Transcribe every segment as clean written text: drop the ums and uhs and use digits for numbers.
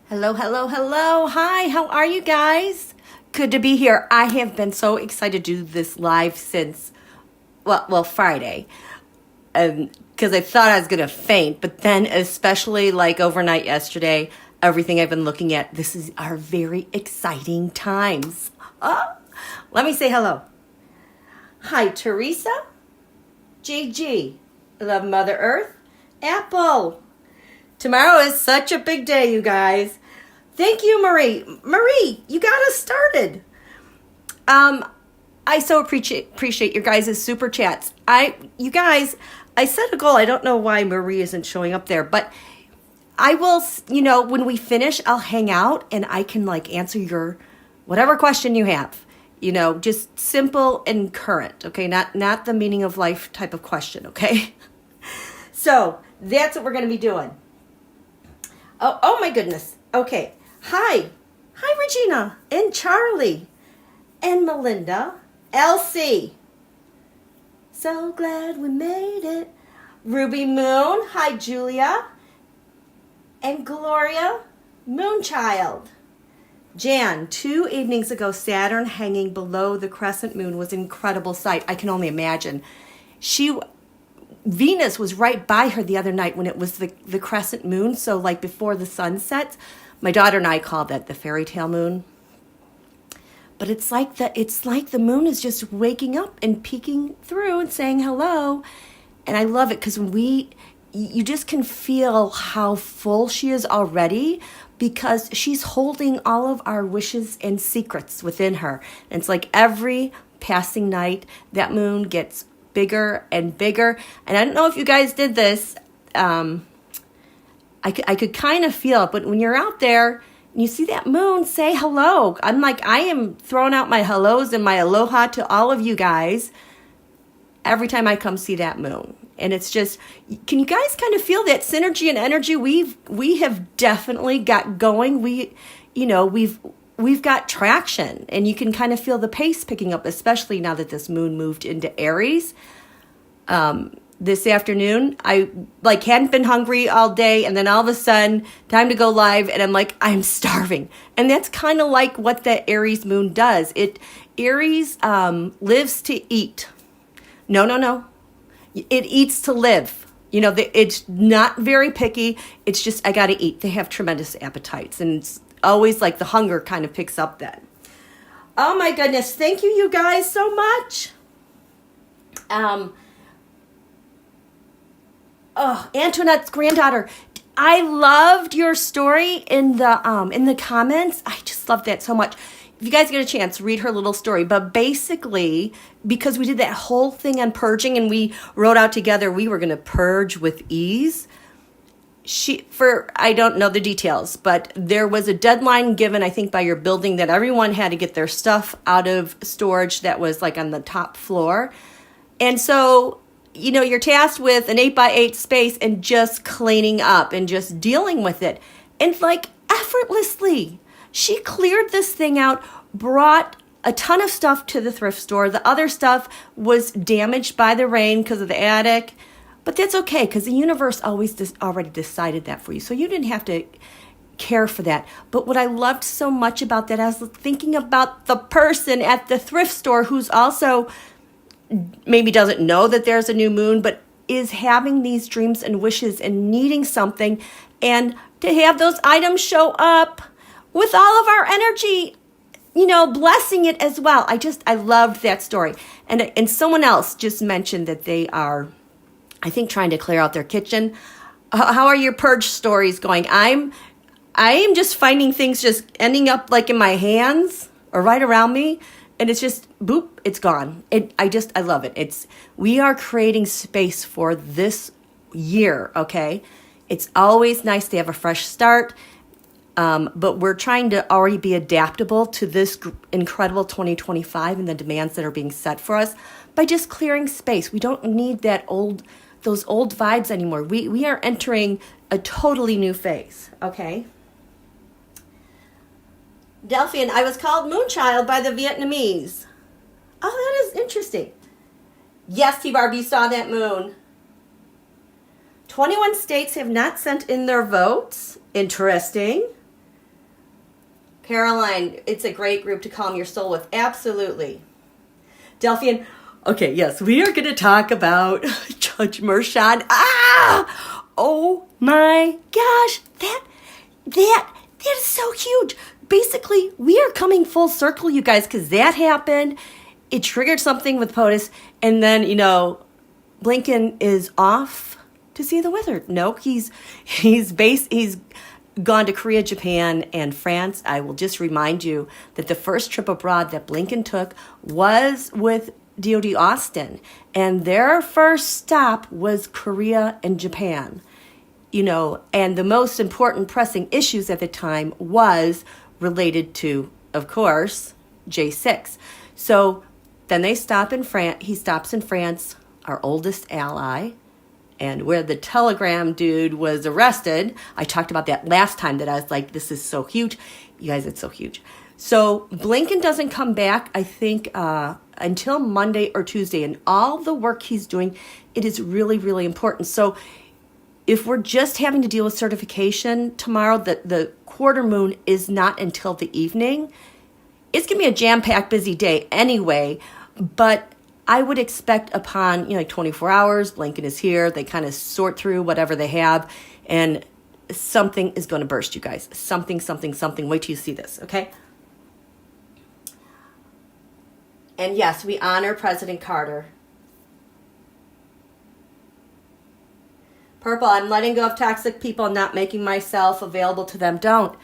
Hello, hello, hello. Hi, how are you guys? Good to be here. I have been so excited to do this live since, well, Friday. Because I thought I was going to faint. But then, especially like overnight yesterday, everything I've been looking at, this is our very exciting times. Oh, let me say hello. Hi, Teresa. GG. Love Mother Earth. Apple. Tomorrow is such a big day, you guys. Thank you, Marie. Marie, you got us started. I so appreciate your guys' super chats. You guys, I set a goal. I don't know why Marie isn't showing up there, but I will, when we finish, I'll hang out and I can answer your whatever question you have. Just simple and current, okay? Not the meaning of life type of question, okay? So that's what we're going to be doing. Oh my goodness. Okay. Hi, Regina and Charlie and Melinda. Elsie. So glad we made it. Ruby Moon. Hi, Julia. And Gloria. Moonchild. Jan, 2 evenings ago, Saturn hanging below the crescent moon was an incredible sight. I can only imagine. Venus was right by her the other night when it was the crescent moon. So before the sun sets, my daughter and I call that the Fairytale moon. But it's like the moon is just waking up and peeking through and saying hello. And I love it because you just can feel how full she is already because she's holding all of our wishes and secrets within her. And it's like every passing night, that moon gets bigger and bigger. And I don't know if you guys did this. I could kind of feel it, but when you're out there and you see that moon, say hello. I am throwing out my hellos and my aloha to all of you guys every time I come see that moon. And it's just, can you guys kind of feel that synergy and energy we have definitely got going? We've got traction, and you can kind of feel the pace picking up, especially now that this moon moved into Aries. This afternoon, I hadn't been hungry all day, and then all of a sudden, time to go live, and I'm starving. And that's kind of like what the Aries moon does. Aries lives to eat. No. It eats to live. It's not very picky. It's just, I got to eat. They have tremendous appetites, and it's always the hunger kind of picks up then. Oh my goodness. Thank you guys so much. Antoinette's granddaughter. I loved your story in the comments. I just loved that so much. If you guys get a chance, read her little story. But basically, because we did that whole thing on purging and we wrote out together we were going to purge with ease, I don't know the details, but there was a deadline given, I think, by your building that everyone had to get their stuff out of storage that was on the top floor. And so, you're tasked with an 8x8 space and just cleaning up and just dealing with it. And effortlessly, she cleared this thing out, brought a ton of stuff to the thrift store. The other stuff was damaged by the rain because of the attic. But that's okay, because the universe already decided that for you. So you didn't have to care for that. But what I loved so much about that, I was thinking about the person at the thrift store who's also maybe doesn't know that there's a new moon, but is having these dreams and wishes and needing something. And to have those items show up with all of our energy, blessing it as well. I loved that story. And someone else just mentioned that they are, I think, trying to clear out their kitchen. How are your purge stories going? I am just finding things just ending up in my hands or right around me, and it's just boop, it's gone. I love it. We are creating space for this year, okay? It's always nice to have a fresh start, but we're trying to already be adaptable to this incredible 2025 and the demands that are being set for us by just clearing space. We don't need those old vibes anymore. We are entering a totally new phase, okay? Delphian, I was called Moonchild by the Vietnamese. Oh, that is interesting. Yes, T-Barbie saw that moon. 21 states have not sent in their votes. Interesting. Caroline, it's a great group to calm your soul with. Absolutely. Delphian, okay, yes, we are going to talk about Judge Mershon. Oh my gosh, that is so huge. Basically, we are coming full circle, you guys, because that happened. It triggered something with POTUS, and then, Blinken is off to see the wizard. No, he's gone to Korea, Japan, and France. I will just remind you that the first trip abroad that Blinken took was with DOD Austin, and their first stop was Korea and Japan. And the most important pressing issues at the time was related to, of course, J6. So then they stop in France. He stops in France, our oldest ally, and where the Telegram dude was arrested. I talked about that last time, that I was like, this is so huge. You guys, it's so huge. So Blinken doesn't come back, I think, until Monday or Tuesday. And all the work he's doing, it is really, really important. So if we're just having to deal with certification tomorrow, the quarter moon is not until the evening. It's going to be a jam-packed, busy day anyway, but I would expect upon, 24 hours, Blinken is here, they kind of sort through whatever they have, and something is going to burst, you guys. Something. Wait till you see this, okay? And yes, we honor President Carter. Purple, I'm letting go of toxic people, not making myself available to them. Don't.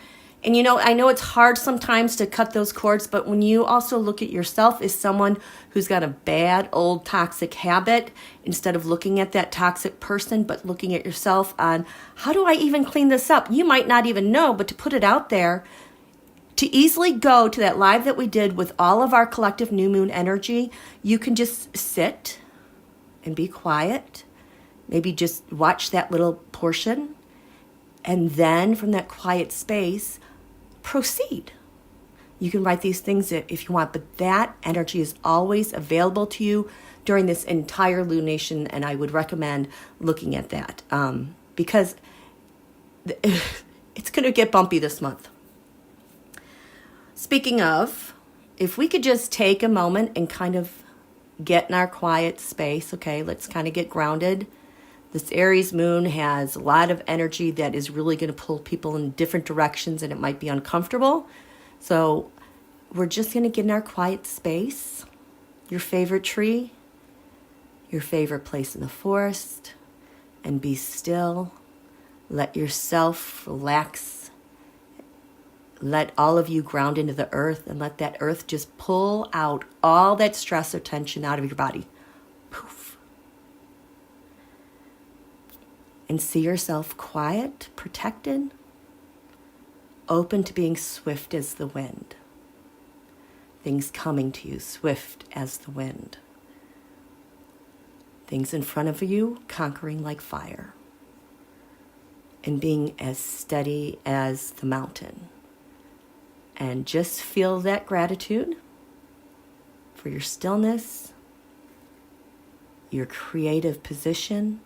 And I know it's hard sometimes to cut those cords, but when you also look at yourself as someone who's got a bad old toxic habit, instead of looking at that toxic person, but looking at yourself on, how do I even clean this up? You might not even know, but to put it out there, to easily go to that live that we did with all of our collective new moon energy, you can just sit and be quiet, maybe just watch that little portion, and then from that quiet space, proceed. You can write these things if you want, but that energy is always available to you during this entire lunation, and I would recommend looking at that because it's going to get bumpy this month. Speaking of, if we could just take a moment and kind of get in our quiet space, okay, let's kind of get grounded. This Aries moon has a lot of energy that is really going to pull people in different directions, and it might be uncomfortable. So we're just going to get in our quiet space, your favorite tree, your favorite place in the forest, and be still. Let yourself relax. Let all of you ground into the earth, and let that earth just pull out all that stress or tension out of your body. Poof. And see yourself quiet, protected, open to being swift as the wind. Things coming to you swift as the wind. Things in front of you conquering like fire. And being as steady as the mountain. And just feel that gratitude for your stillness, your creative position,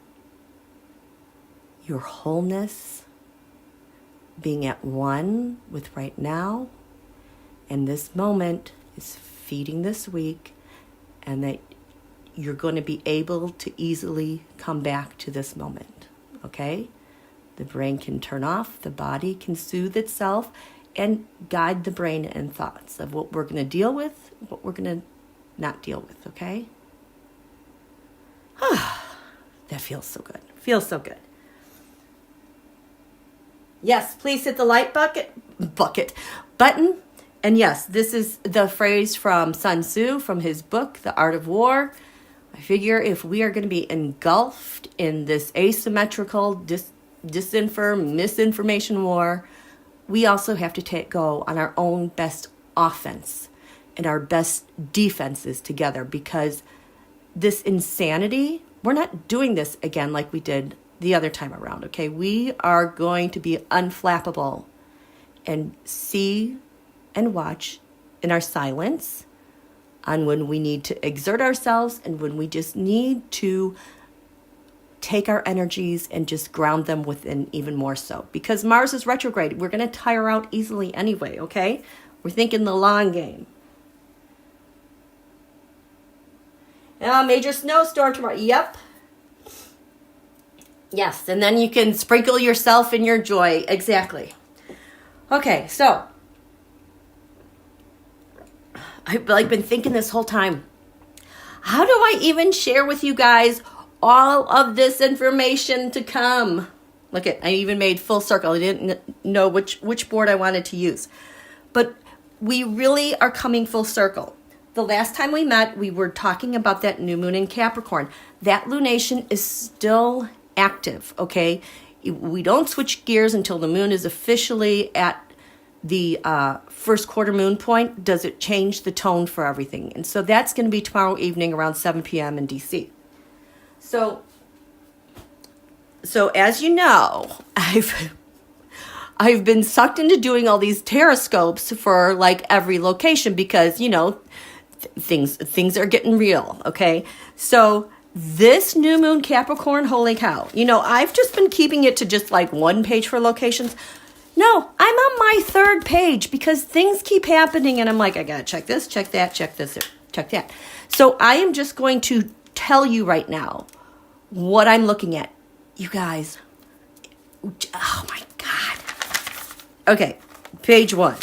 your wholeness, being at one with right now, and this moment is feeding this week, and that you're going to be able to easily come back to this moment, okay? The brain can turn off, the body can soothe itself, and guide the brain and thoughts of what we're going to deal with, what we're going to not deal with, okay? That feels so good. Feels so good. Yes, please hit the like button. And yes, this is the phrase from Sun Tzu from his book, The Art of War. I figure if we are going to be engulfed in this asymmetrical misinformation war, we also have to go on our own best offense and our best defenses together, because this insanity, we're not doing this again like we did the other time around, okay? We are going to be unflappable and see and watch in our silence on when we need to exert ourselves and when we just need to take our energies and just ground them within even more so. Because Mars is retrograde. We're going to tire out easily anyway, okay? We're thinking the long game. Major snowstorm tomorrow. Yep. Yes, and then you can sprinkle yourself in your joy. Exactly. Okay, so I've been thinking this whole time, how do I even share with you guys all of this information to come? Look I even made full circle. I didn't know which board I wanted to use. But we really are coming full circle. The last time we met, we were talking about that new moon in Capricorn. That lunation is still active, okay? We don't switch gears until the moon is officially at the first quarter moon point. Does it change the tone for everything? And so that's going to be tomorrow evening around 7 p.m. in DC. So as you know, I've been sucked into doing all these Tarotscopes for like every location because, you know, things are getting real, okay? So this new moon Capricorn, holy cow. You know, I've just been keeping it to just like one page for locations. No, I'm on my third page because things keep happening and I'm like, I gotta check this, check that, check this, check that. So I am just going to tell you right now what I'm looking at. You guys, oh my God. Okay, page 1.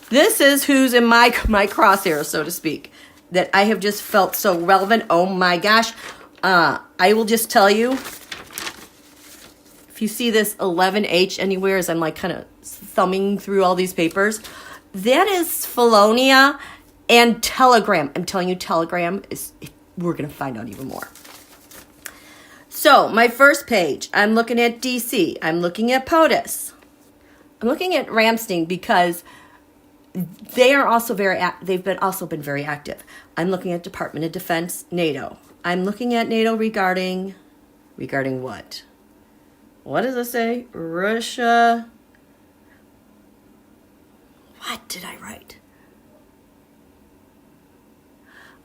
This is who's in my crosshairs, so to speak, that I have just felt so relevant. Oh my gosh. I will just tell you, if you see this 11H anywhere as I'm like kind of thumbing through all these papers, that is Felonia and Telegram. I'm telling you, Telegram is, we're going to find out even more. So my first page, I'm looking at DC. I'm looking at POTUS. I'm looking at Ramstein because they are also also been very active. I'm looking at Department of Defense, NATO. I'm looking at NATO regarding what? What does it say? Russia. What did I write?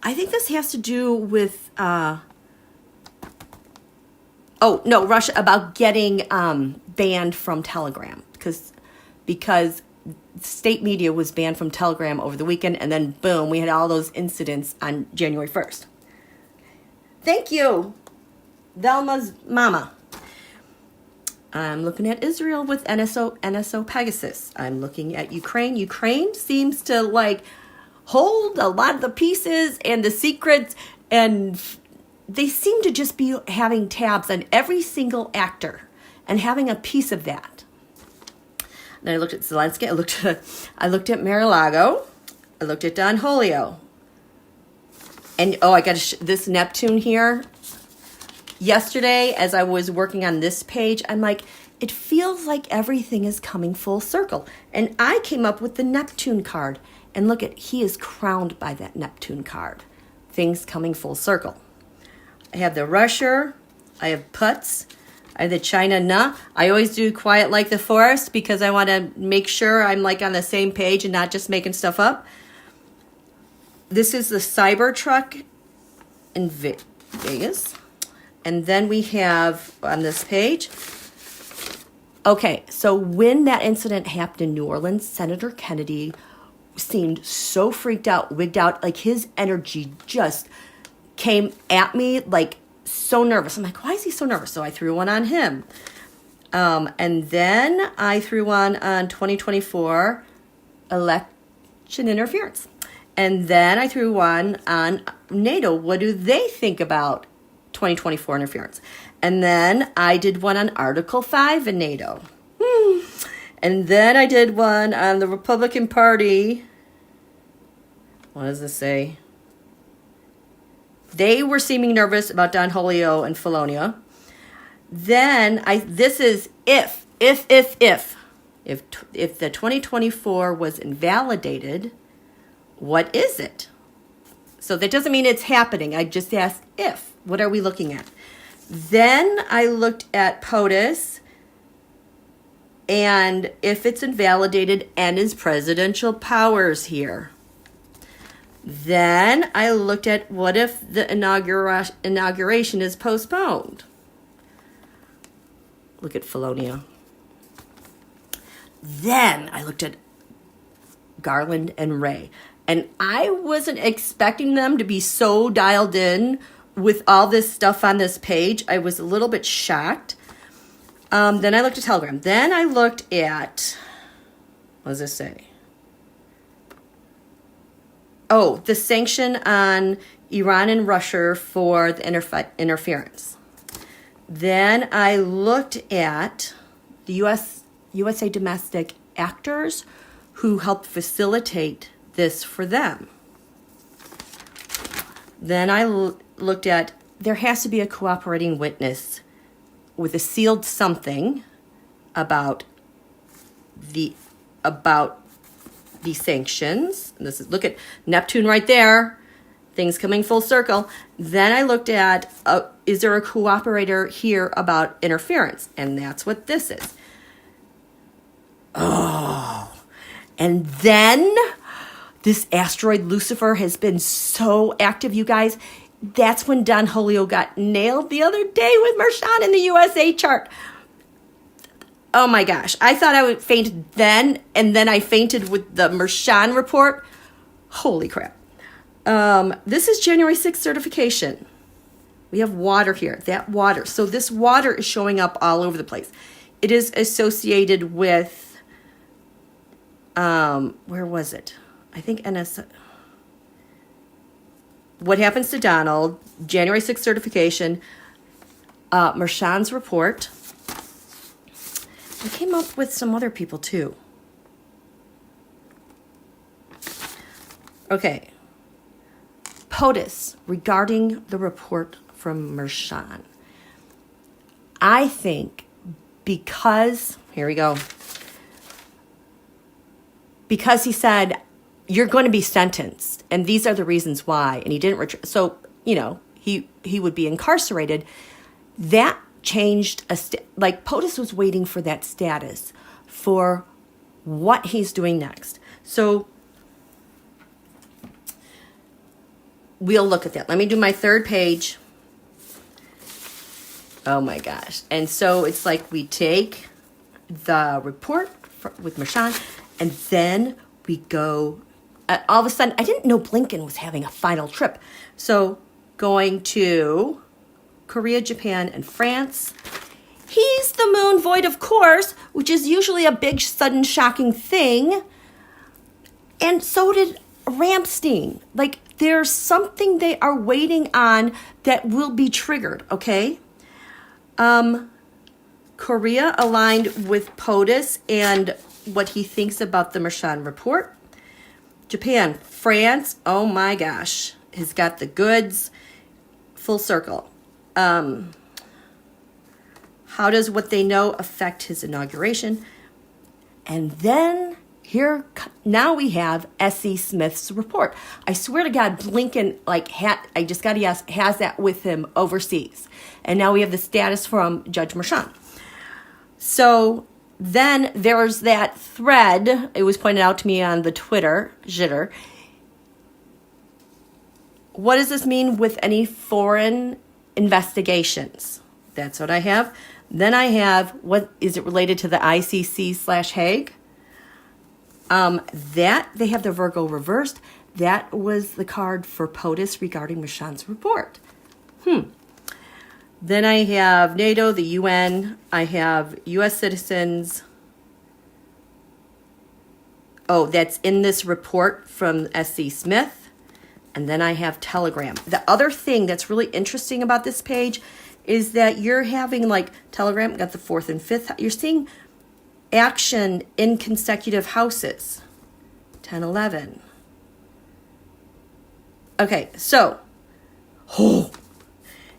I think this has to do with Russia, about getting banned from Telegram because state media was banned from Telegram over the weekend, and then boom, we had all those incidents on January 1st. Thank you, Velma's mama. I'm looking at Israel with NSO Pegasus. I'm looking at Ukraine. Ukraine seems to like hold a lot of the pieces and the secrets, and they seem to just be having tabs on every single actor and having a piece of that. Then I looked at LlNK. I looked at Mar-a-Lago. I looked at Donholio. And I got this Neptune here. Yesterday, as I was working on this page, I'm like, it feels like everything is coming full circle. And I came up with the Neptune card. And look he is crowned by that Neptune card. Things coming full circle. I have the Russia. I have Putz. I have the China Na. I always do Quiet Like the Forest because I want to make sure I'm like on the same page and not just making stuff up. This is the Cybertruck in Vegas. And then we have on this page, okay, so when that incident happened in New Orleans, Senator Kennedy seemed so freaked out, wigged out, like his energy just came at me like so nervous. I'm like, why is he so nervous? So I threw one on him. And then I threw one on 2024 election interference. And then I threw one on NATO. What do they think about 2024 interference? And then I did one on Article 5 in NATO. And then I did one on the Republican Party. What does this say? They were seeming nervous about Donholio and Felonia. Then this is if the 2024 was invalidated, what is it? So that doesn't mean it's happening. I just asked if. What are we looking at? Then I looked at POTUS and if it's invalidated and is presidential powers here. Then I looked at what if the inauguration is postponed. Look at Felonia. Then I looked at Garland and Ray. And I wasn't expecting them to be so dialed in with all this stuff on this page. I was a little bit shocked. Then I looked at Telegram. Then I looked at, what does this say? Oh, the sanction on Iran and Russia for the interference. Then I looked at the USA domestic actors who helped facilitate this for them. Then I looked at, there has to be a cooperating witness with a sealed something about the sanctions. And this is, look at Neptune right there, things coming full circle. Then I looked at, is there a cooperator here about interference? And that's what this is. Oh, and then this asteroid Lucifer has been so active, you guys. That's when Donholio got nailed the other day with Merchant in the USA chart. Oh my gosh. I thought I would faint then, and then I fainted with the Merchant report. Holy crap. This is January 6th certification. We have water here. That water. So this water is showing up all over the place. It is associated with, where was it? I think NS. What happens to Donald, January 6th certification, Merchant's report. I came up with some other people too. Okay. POTUS, regarding the report from Merchant. I think because, here we go, because he said, you're going to be sentenced, and these are the reasons why, and he didn't so, you know, he would be incarcerated. That changed, like POTUS was waiting for that status for what he's doing next. So we'll look at that. Let me do my third page. Oh my gosh. And so it's like we take the report with Merchant, and then we go, all of a sudden, I didn't know Blinken was having a final trip. So going to Korea, Japan, and France. He's the moon void, of course, which is usually a big, sudden, shocking thing. And so did Ramstein. Like, there's something they are waiting on that will be triggered, okay? Korea aligned with POTUS and what he thinks about the Merchant report. Japan, France, oh my gosh, has got the goods, full circle. How does what they know affect his inauguration? And then now we have S.E. Smith's report. I swear to God, Blinken, I just got to ask, has that with him overseas. And now we have the status from Judge Merchant. So then there's that thread. It was pointed out to me on the Twitter, jitter. What does this mean with any foreign investigations? That's what I have. Then I have, what is it related to the ICC/Hague? That, they have the Virgo reversed. That was the card for POTUS regarding Merchant's report. Then I have NATO, the UN. I have U.S. citizens. Oh, that's in this report from S.C. Smith. And then I have Telegram. The other thing that's really interesting about this page is that you're having, like, Telegram got the 4th and 5th. You're seeing action in consecutive houses. 10, 11. Okay, so.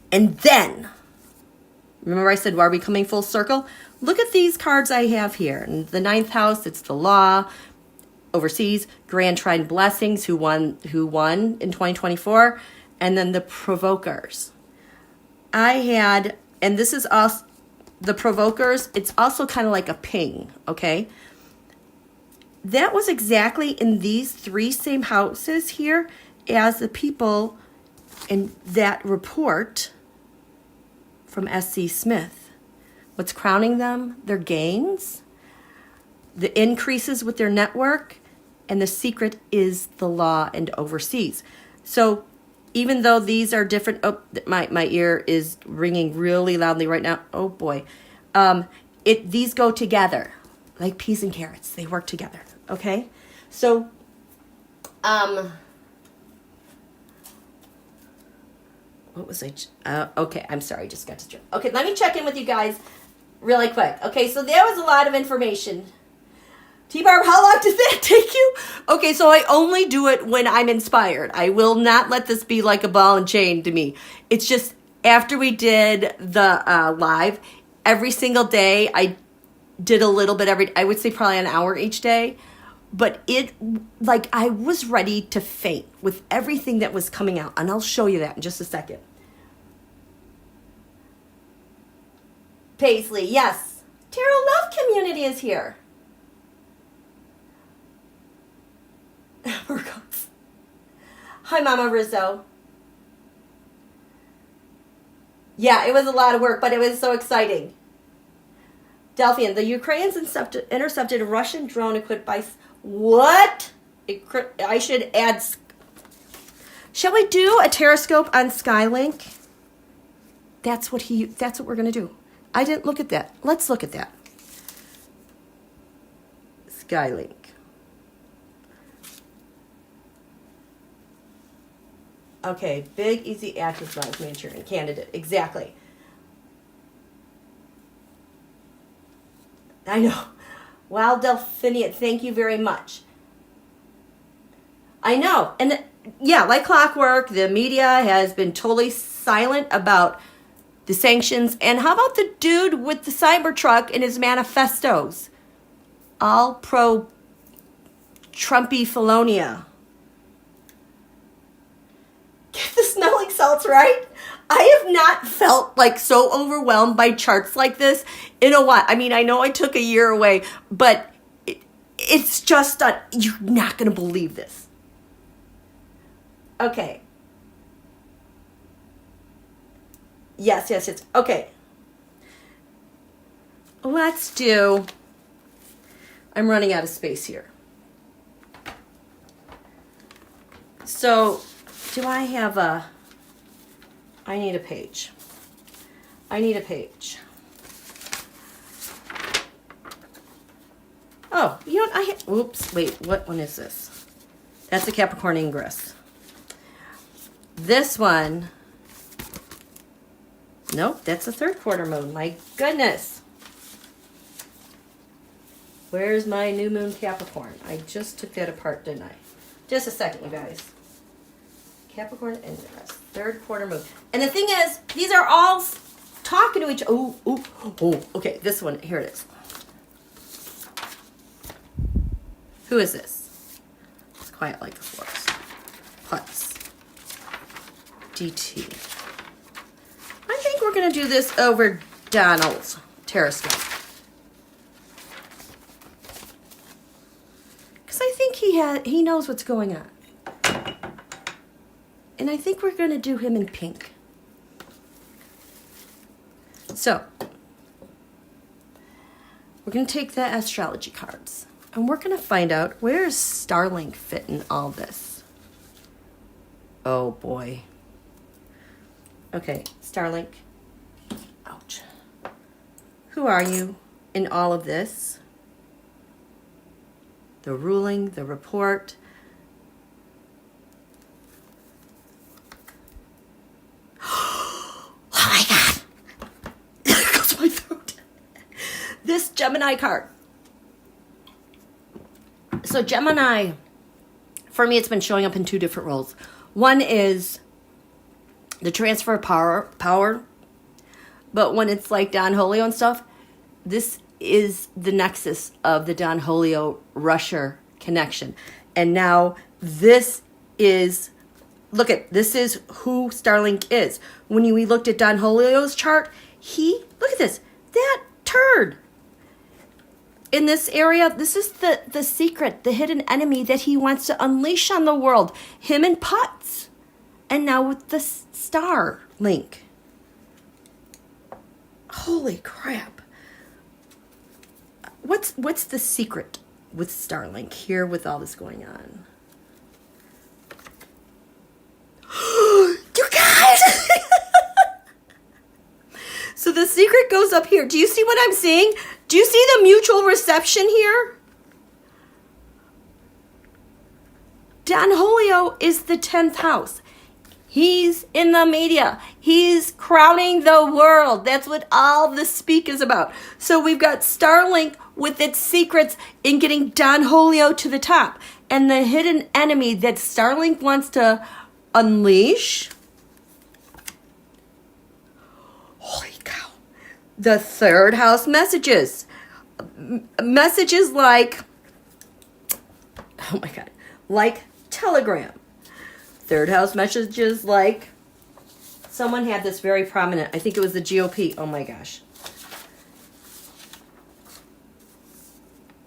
And then, remember I said, why are we coming full circle? Look at these cards I have here. In the 9th house, it's the law. Overseas, Grand Trine Blessings, who won in 2024. And then the Provokers. I had, and this is also, the Provokers, it's also kind of like a ping, okay? That was exactly in these 3 same houses here. as the people in that report from SC Smith. What's crowning them? Their gains, the increases with their network, and the secret is the law and overseas. So even though these are different, oh, my ear is ringing really loudly right now. Oh boy. These go together like peas and carrots. They work together. Okay. So, what was I? Okay. I'm sorry. I just got to. Okay. Let me check in with you guys really quick. Okay. So there was a lot of information. T-Barb, how long does that take you? Okay, so I only do it when I'm inspired. I will not let this be like a ball and chain to me. It's just after we did the live, every single day I did a little bit I would say probably an hour each day. But I was ready to faint with everything that was coming out. And I'll show you that in just a second. Paisley, yes. Tarot Love Community is here. Hi, Mama Rizzo. Yeah, it was a lot of work, but it was so exciting. Delphian, the Ukrainians intercepted a Russian drone equipped by... What? I should add... Shall we do a Tarotscope on LlNK? That's what we're going to do. I didn't look at that. Let's look at that. LlNK. Okay, big, easy active life Manchurian candidate. Exactly. I know. Wow, Delphinian, thank you very much. I know. And yeah, like clockwork, the media has been totally silent about the sanctions. And how about the dude with the Cybertruck and his manifestos? All pro Trumpy Felonia. Get the smelling salts right. I have not felt like so overwhelmed by charts like this in a while. I mean, I know I took a year away, but it's just, you're not going to believe this. Okay. Yes. Okay. Let's do, I'm running out of space here. So, do I have I need a page. Oh, you know, oops, wait, what one is this? That's a Capricorn Ingress. This one, nope, that's a third quarter moon. My goodness. Where's my new moon Capricorn? I just took that apart, didn't I? Just a second, you guys. Capricorn Ingress, third quarter moon. And the thing is, these are all talking to each other. Oh, okay, this one, here it is. Who is this? It's quiet like the forest. Putz. DT. I think we're going to do this over Donald's Tarotscope. Because I think he knows what's going on. And I think we're going to do him in pink. So, we're going to take the astrology cards. And we're going to find out, where does LlNK fit in all this? Oh, boy. Okay, LlNK. Ouch. Who are you in all of this? The ruling, the report... This Gemini card. So Gemini, for me, it's been showing up in two different roles. One is the transfer of power. But when it's like Donholio and stuff, this is the nexus of the Donholio Russia connection. And now this is, this is who LlNK is. When we looked at Donholio's chart, look at this, that turd. in this area, this is the secret, the hidden enemy that he wants to unleash on the world. Him and Putz. And now with the Starlink. Holy crap. What's the secret with Starlink here with all this going on? You guys! So the secret goes up here. Do you see what I'm seeing? Do you see the mutual reception here? Donholio is the 10th house. He's in the media. He's crowning the world. That's what all this speak is about. So we've got Starlink with its secrets in getting Donholio to the top. And the hidden enemy that Starlink wants to unleash. Holy cow. The 3rd house messages. Messages like, oh my God, like Telegram. 3rd house messages like, someone had this very prominent, I think it was the GOP. Oh my gosh.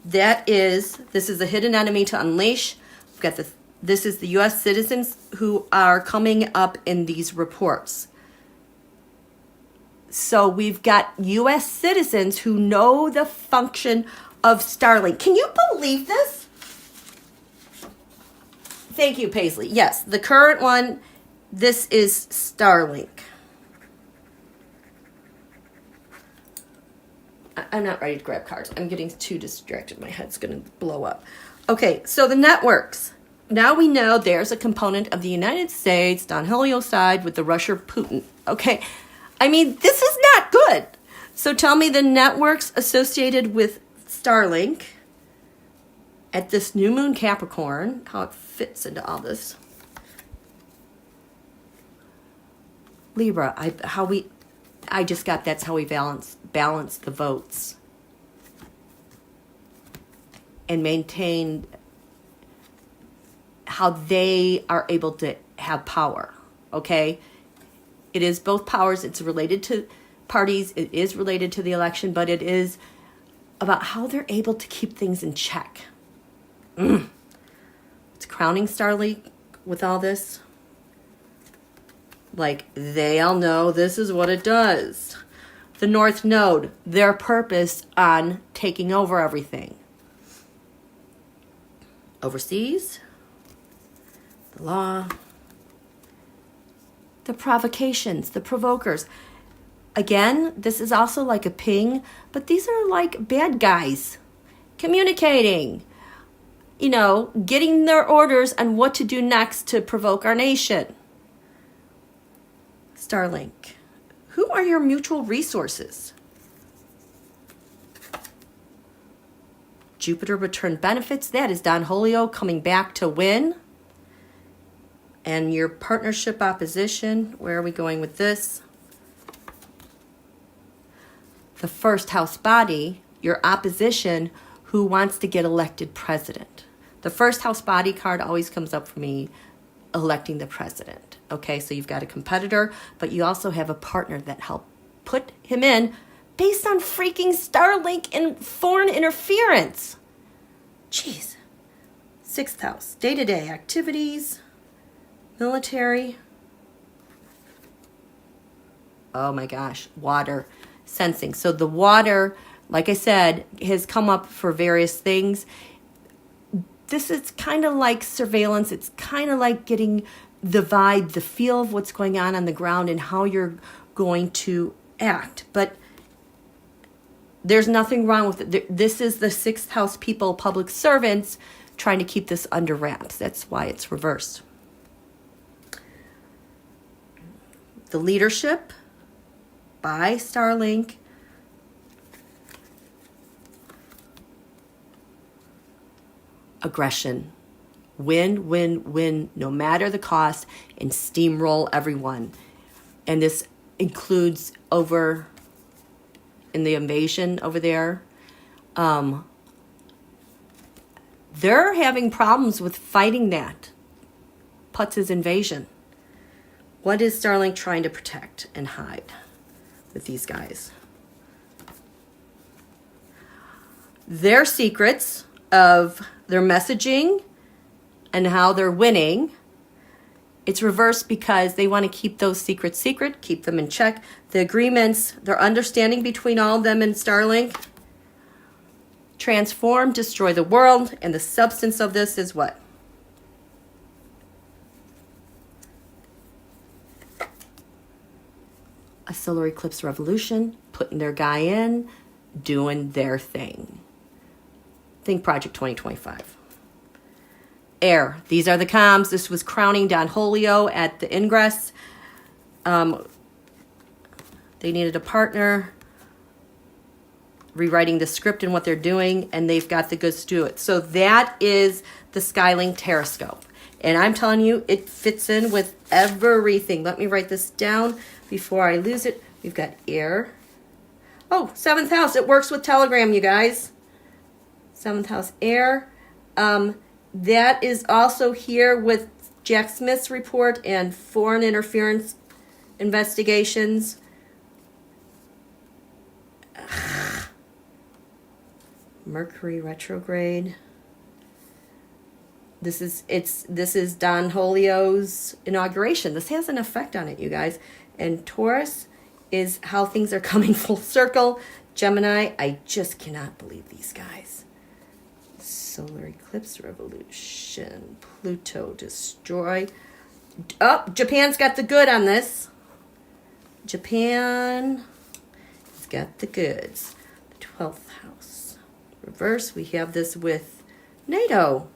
This is the hidden enemy to unleash. We've got this is the U.S. citizens who are coming up in these reports. So we've got U.S. citizens who know the function of Starlink. Can you believe this? Thank you, Paisley. Yes, the current one, this is Starlink. I'm not ready to grab cards. I'm getting too distracted. My head's going to blow up. Okay, so the networks. Now we know there's a component of the United States, Donholio side, with the Russia Putin. Okay, I mean, this is not good. So tell me the networks associated with Starlink at this new moon Capricorn, how it fits into all this. Libra, I just got that's how we balance the votes and maintain how they are able to have power, okay? It is both powers. It's related to parties. It is related to the election, but it is about how they're able to keep things in check. It's crowning Starlink with all this. Like, they all know this is what it does. The North Node, their purpose on taking over everything. Overseas, the law, the provocations, the provokers. Again, this is also like a ping, but these are like bad guys communicating, you know, getting their orders on what to do next to provoke our nation. Starlink. Who are your mutual resources? Jupiter return benefits. That is Donholio coming back to win. And your partnership opposition. Where are we going with this? The 1st house body, your opposition who wants to get elected president. The 1st house body card always comes up for me, electing the president. Okay, so you've got a competitor, but you also have a partner that helped put him in based on freaking Starlink and foreign interference. Jeez. 6th house, day-to-day activities, military. Oh my gosh, water, sensing. So the water, like I said, has come up for various things. This is kind of like surveillance. It's kind of like getting the vibe, the feel of what's going on the ground and how you're going to act. But there's nothing wrong with it. This is the 6th house people, public servants, trying to keep this under wraps. That's why it's reversed. The leadership by Starlink. Aggression. Win, win, win, no matter the cost, and steamroll everyone. And this includes over in the invasion over there. They're having problems with fighting that. Putz's invasion. What is Starlink trying to protect and hide with these guys? their secrets of their messaging and how they're winning. It's reversed because they want to keep those secrets secret, keep them in check. The agreements, their understanding between all of them and LlNK, transform, destroy the world, and the substance of this is what? A solar eclipse revolution, putting their guy in, doing their thing. Think Project 2025. Air. These are the comms. This was crowning Donholio at the ingress. They needed a partner, rewriting the script and what they're doing, and they've got the goods to do it. So that is the LlNK Tarotscope. And I'm telling you, it fits in with everything. Let me write this down before I lose it. We've got air. Oh, 7th house. It works with Telegram, you guys. 7th house air. That is also here with Jack Smith's report and foreign interference investigations. Mercury retrograde. This is Donholio's inauguration. This has an effect on it, you guys. And Taurus is how things are coming full circle. Gemini, I just cannot believe these guys. Solar eclipse revolution. Pluto destroy. Oh, Japan's got the good on this. Japan has got the goods. The 12th house. Reverse, we have this with NATO.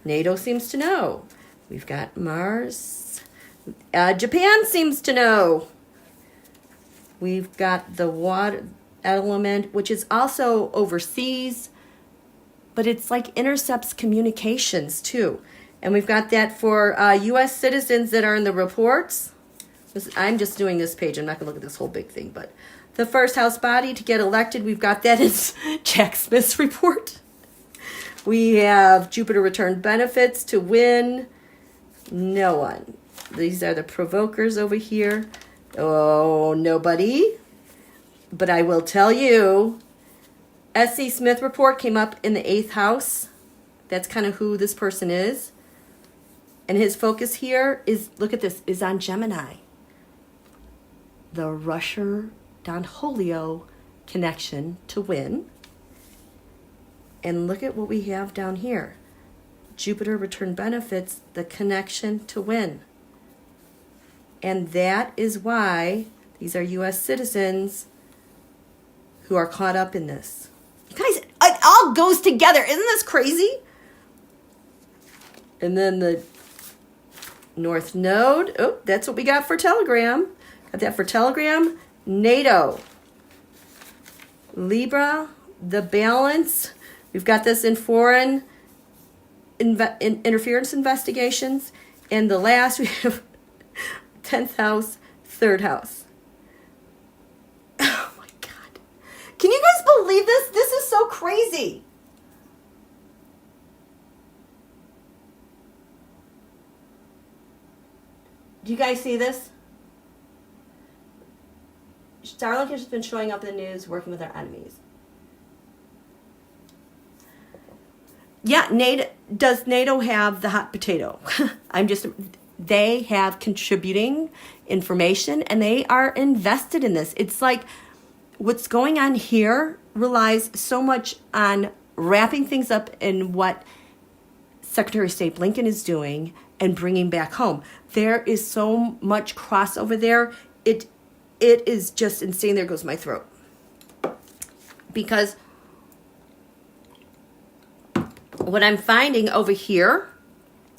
NATO seems to know. We've got Mars. Japan seems to know. We've got the water element, which is also overseas, but it's like intercepts communications too. And we've got that for U.S. citizens that are in the reports. I'm just doing this page. I'm not going to look at this whole big thing, but the first house body to get elected, we've got that in Jack Smith's report. We have Jupiter return benefits to win. No one. These are the provokers over here. Oh, nobody. But I will tell you, SC Smith report came up in the 8th house. That's kind of who this person is. And his focus here is, look at this, is on Gemini. The Russia-Donholio connection to win. And look at what we have down here. Jupiter return benefits, the connection to win. And that is why these are U.S. citizens who are caught up in this. You guys, it all goes together. Isn't this crazy? And then the North Node. Oh, that's what we got for Telegram. Got that for Telegram. NATO. Libra, the balance. We've got this in foreign interference investigations. And the last, we have 10th house, 3rd house. Oh my God. Can you guys believe this? This is so crazy. Do you guys see this? LlNK has just been showing up in the news, working with our enemies. Yeah, does NATO have the hot potato? They have contributing information and they are invested in this. It's like what's going on here relies so much on wrapping things up in what Secretary of State Blinken is doing and bringing back home. There is so much crossover there. It is just insane. There goes my throat. Because what I'm finding over here,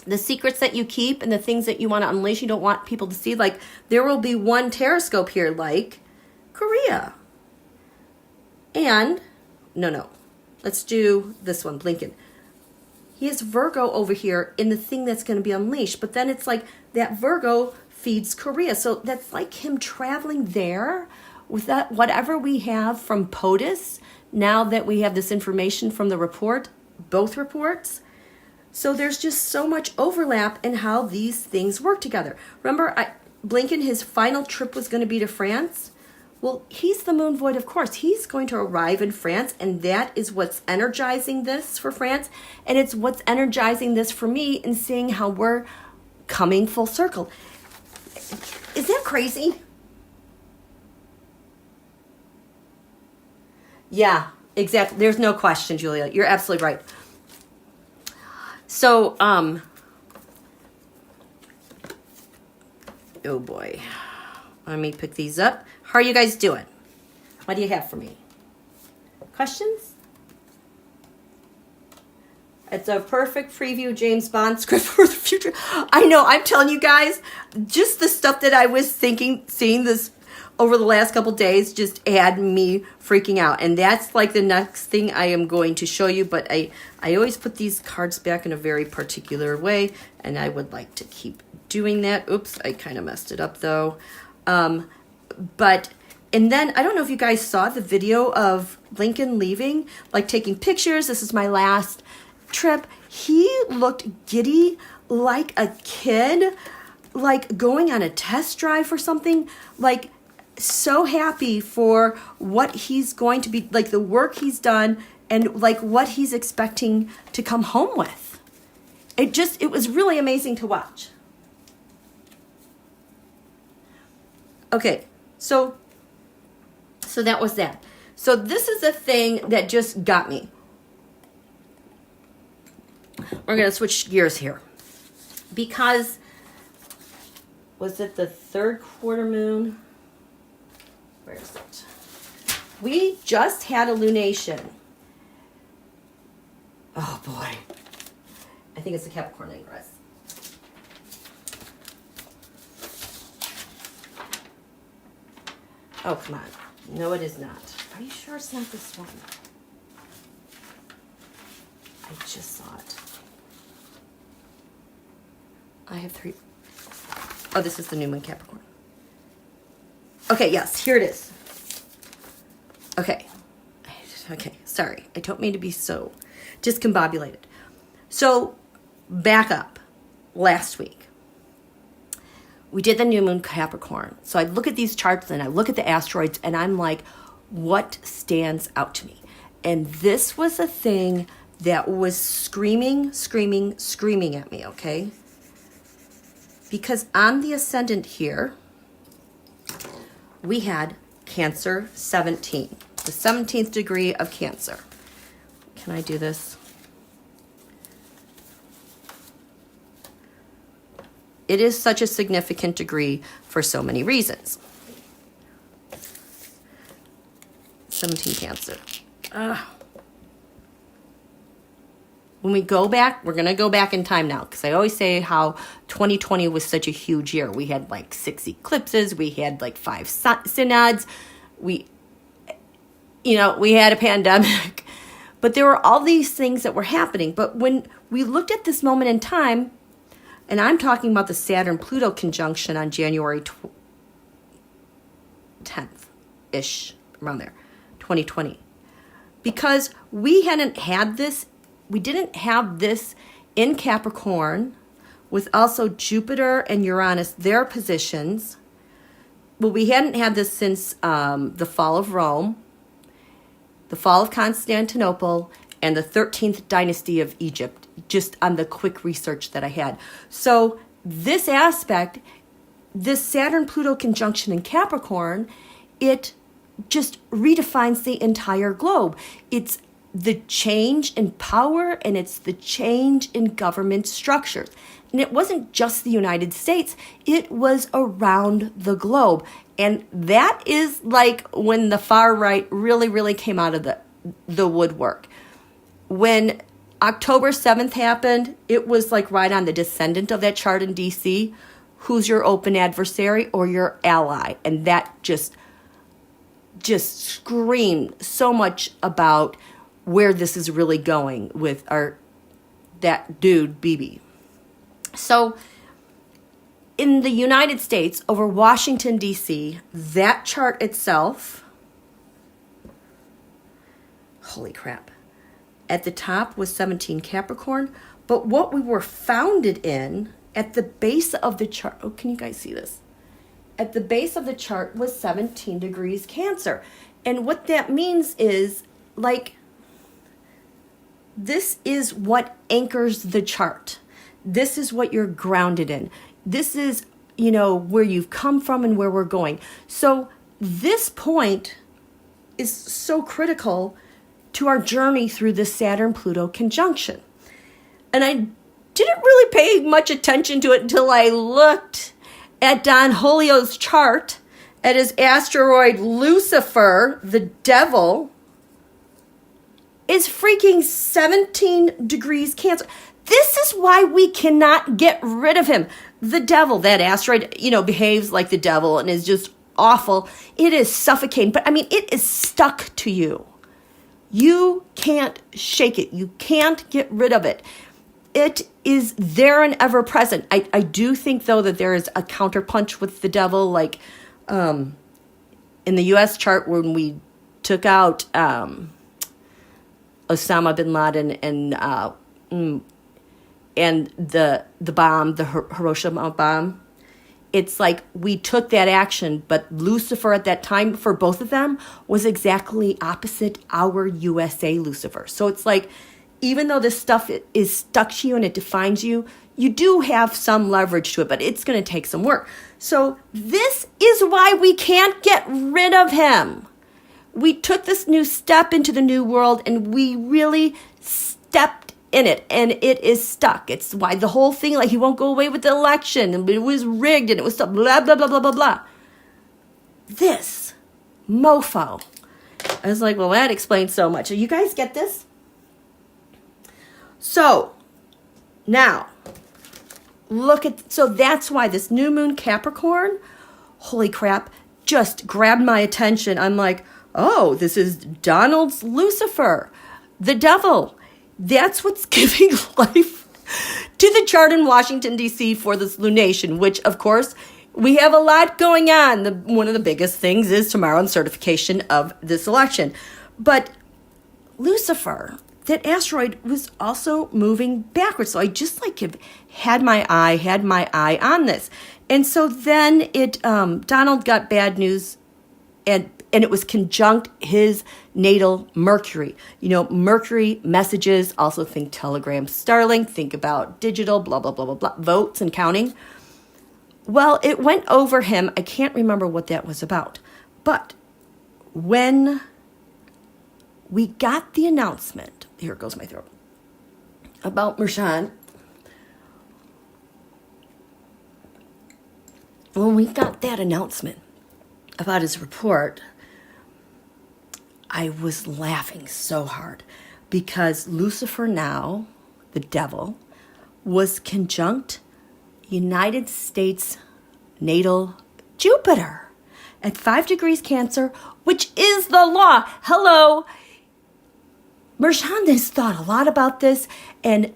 the secrets that you keep and the things that you want to unleash, you don't want people to see, like there will be one Tarotscope here, like Korea. And, no, let's do this one, Blinken. He has Virgo over here in the thing that's going to be unleashed, but then it's like that Virgo feeds Korea. So that's like him traveling there with that, whatever we have from POTUS, now that we have this information from the report, both reports. So there's just so much overlap in how these things work together. Remember, Blinken, his final trip was going to be to France. Well, he's the moon void, of course. He's going to arrive in France, and that is what's energizing this for France. And it's what's energizing this for me in seeing how we're coming full circle. Is that crazy? Yeah, exactly. There's no question, Julia. You're absolutely right. So, oh boy. Let me pick these up. How are you guys doing? What do you have for me? Questions? It's a perfect preview James Bond script for the future. I know, I'm telling you guys, just the stuff that I was thinking, seeing this over the last couple days just had me freaking out. And that's like the next thing I am going to show you. But I always put these cards back in a very particular way. And I would like to keep doing that. Oops, I kind of messed it up though. And then I don't know if you guys saw the video of Lincoln leaving, like taking pictures. This is my last trip. He looked giddy like a kid, like going on a test drive or something, like so happy for what he's going to be, like the work he's done and like what he's expecting to come home with. It was really amazing to watch. Okay, so that was that. So this is the thing that just got me. We're going to switch gears here. Because, was it the third quarter moon? Where is it? We just had a lunation. Oh boy. I think it's the Capricorn ingress. Oh, come on. No, it is not. Are you sure it's not this one? I just saw it. I have 3. Oh, this is the new moon Capricorn. Okay, yes, here it is. Okay. Okay, sorry. I don't mean to be so discombobulated. So, back up. Last week, we did the new moon Capricorn. So I look at these charts and I look at the asteroids and I'm like, what stands out to me? And this was a thing that was screaming at me, okay? Because on the ascendant here, we had Cancer 17, the 17th degree of Cancer. Can I do this? It is such a significant degree for so many reasons. 17 Cancer. When we go back, we're going to go back in time now, because I always say how 2020 was such a huge year. We had like 6 eclipses. We had like 5 synods. We had a pandemic. But there were all these things that were happening. But when we looked at this moment in time, and I'm talking about the Saturn-Pluto conjunction on January 10th-ish, around there, 2020. Because we didn't have this in Capricorn with also Jupiter and Uranus, their positions. Well, we hadn't had this since the fall of Rome, the fall of Constantinople, and the 13th dynasty of Egypt, just on the quick research that I had. So this aspect, this Saturn-Pluto conjunction in Capricorn, it just redefines the entire globe. It's the change in power and it's the change in government structures. And it wasn't just the United States, it was around the globe. And that is like when the far right really came out of the woodwork. When October 7th happened, it was like right on the descendant of that chart in DC. Who's your open adversary or your ally? And that just screamed so much about where this is really going with that dude, Bibi. So in the United States, over Washington, D.C., that chart itself, holy crap, at the top was 17 Capricorn, but what we were founded in, at the base of the chart, oh, can you guys see this? at the base of the chart was 17 degrees Cancer. And what that means is, like, this is what anchors the chart. This is what you're grounded in. This is, you know, where you've come from and where we're going. So this point is so critical to our journey through the Saturn-Pluto conjunction. And I didn't really pay much attention to it until I looked at Donholio's chart at his asteroid Lucifer, the devil, is freaking 17 degrees Cancer. This is why we cannot get rid of him. The devil, that asteroid, you know, behaves like the devil and is just awful. It is suffocating, but I mean, it is stuck to you. You can't shake it. You can't get rid of it. It is there and ever present. I do think, though, that there is a counterpunch with the devil, like in the U.S. chart when we took out Osama bin Laden and the bomb, the Hiroshima bomb. It's like we took that action, but Lucifer at that time for both of them was exactly opposite our USA Lucifer. So it's like, even though this stuff is stuck to you and it defines you, you do have some leverage to it, but it's going to take some work. So this is why we can't get rid of him. We took this new step into the new world and we really stepped in it, and it is stuck. It's why the whole thing, like, he won't go away with the election, and it was rigged, and it was stuff, blah, blah, blah, blah, blah, blah. This mofo. I was like, well, that explains so much. You guys get this? So, now, look at, so that's why this new moon Capricorn, holy crap, just grabbed my attention. I'm like, oh, this is Donald's Lucifer, the devil. That's what's giving life to the chart in Washington, D.C. for this lunation, which, of course, we have a lot going on. One of the biggest things is tomorrow and certification of this election. But Lucifer, that asteroid, was also moving backwards. So I just had my eye on this. And so then Donald got bad news, and it was conjunct his natal Mercury. You know, Mercury messages, also think Telegram, Starlink, think about digital, blah, blah, blah, blah, blah, votes and counting. Well, it went over him. I can't remember what that was about. But when we got the announcement, here goes my throat, about Merchan, when we got that announcement about his report, I was laughing so hard because Lucifer now, the devil, was conjunct United States natal Jupiter at 5 degrees Cancer, which is the law. Hello. Merchan has thought a lot about this, and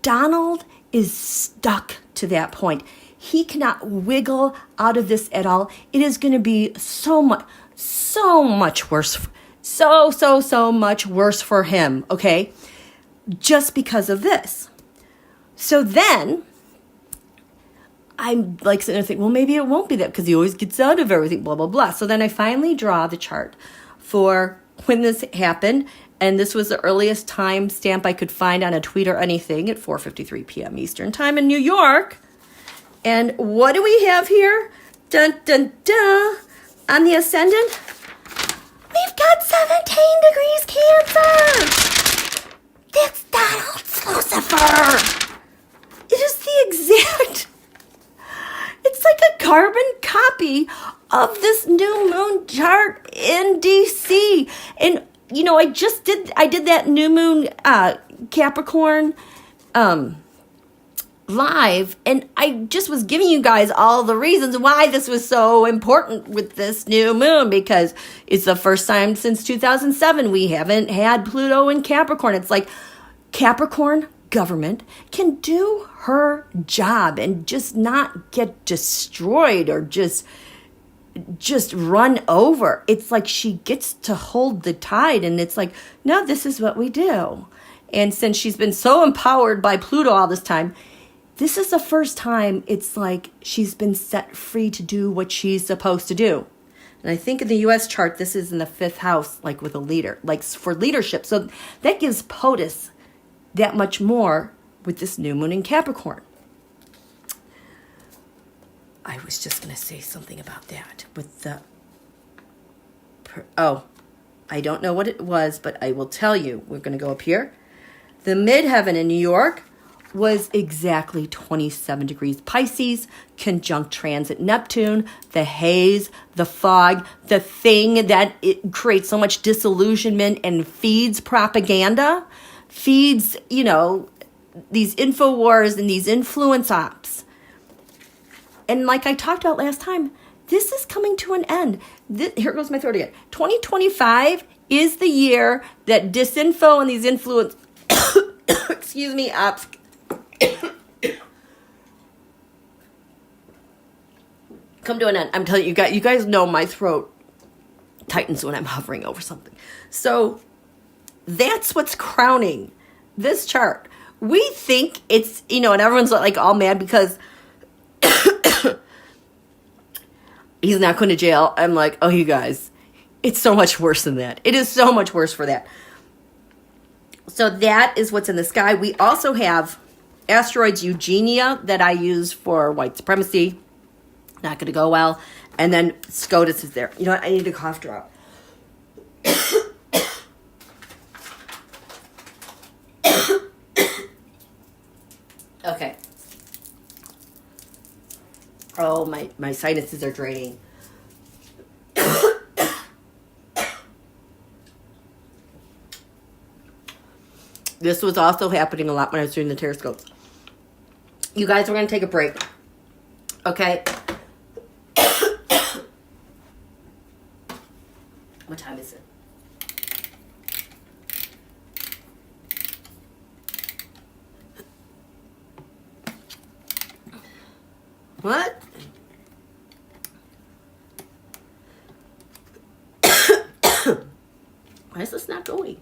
Donald is stuck to that point. He cannot wiggle out of this at all. It is going to be so much worse. So much worse for him, okay? Just because of this. So then, I'm like sitting there thinking, well, maybe it won't be that because he always gets out of everything, blah, blah, blah. So then I finally draw the chart for when this happened. And this was the earliest time stamp I could find on a tweet or anything at 4:53 p.m. Eastern time in New York. And what do we have here? Dun, dun, dun. On the ascendant, we've got 17 degrees Cancer. That's Donald's Lucifer. It is the exact, it's like a carbon copy of this new moon chart in DC. And, you know, I did that new moon Capricorn live, and I just was giving you guys all the reasons why this was so important with this new moon, because it's the first time since 2007 we haven't had Pluto in Capricorn. It's like Capricorn government can do her job and just not get destroyed or just run over. It's like she gets to hold the tide, and it's like, no, this is what we do. And since she's been so empowered by Pluto all this time, this is the first time it's like she's been set free to do what she's supposed to do. And I think in the U.S. chart, this is in the 5th house, like with a leader, like for leadership. So that gives POTUS that much more with this new moon in Capricorn. I was just going to say something about that with the... Oh, I don't know what it was, but I will tell you. We're going to go up here. The midheaven in New York was exactly 27 degrees Pisces, conjunct transit Neptune, the haze, the fog, the thing that it creates so much disillusionment and feeds propaganda, feeds, you know, these info wars and these influence ops. And like I talked about last time, this is coming to an end. Here goes my throat again. 2025 is the year that disinfo and these influence, excuse me, ops come to an end. I'm telling you, you guys know my throat tightens when I'm hovering over something. So that's what's crowning this chart. We think it's, you know, and everyone's like all mad because he's not going to jail. I'm like, oh, you guys, it's so much worse than that. It is so much worse for that. So that is what's in the sky. We also have asteroids Eugenia that I use for white supremacy. Not going to go well. And then SCOTUS is there. You know what? I need a cough drop. Okay. Oh, my sinuses are draining. This was also happening a lot when I was doing the Tarotscopes. You guys, we're going to take a break. Okay? What time is it? What? Why is this not going?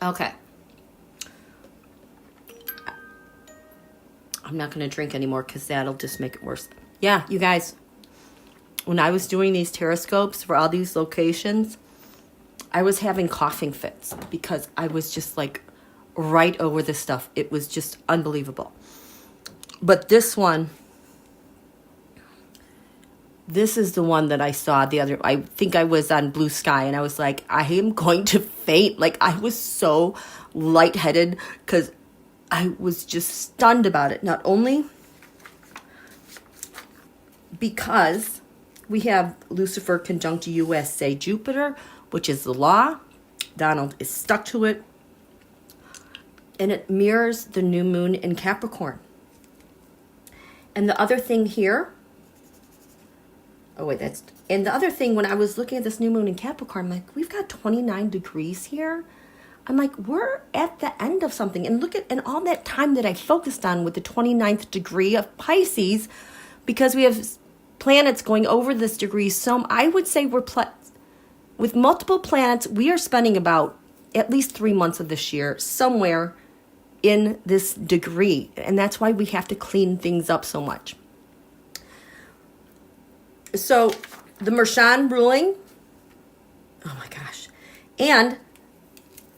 Okay. I'm not going to drink anymore because that'll just make it worse. Yeah, you guys, when I was doing these Tarotscopes for all these locations, I was having coughing fits because I was just like right over this stuff. It was just unbelievable. But this one, this is the one that I saw the other, I think I was on Blue Sky, and I was like, I am going to faint. Like, I was so lightheaded because I was just stunned about it. Not only because we have Lucifer conjunct USA Jupiter, which is the law. Donald is stuck to it. And it mirrors the new moon in Capricorn. And the other thing here, and the other thing, when I was looking at this new moon in Capricorn, I'm like, we've got 29 degrees here. I'm like, we're at the end of something. And look at, and all that time that I focused on with the 29th degree of Pisces, because we have planets going over this degree. So I would say with multiple planets, we are spending about at least 3 months of this year somewhere in this degree. And that's why we have to clean things up so much. So the Mershan ruling, oh my gosh, and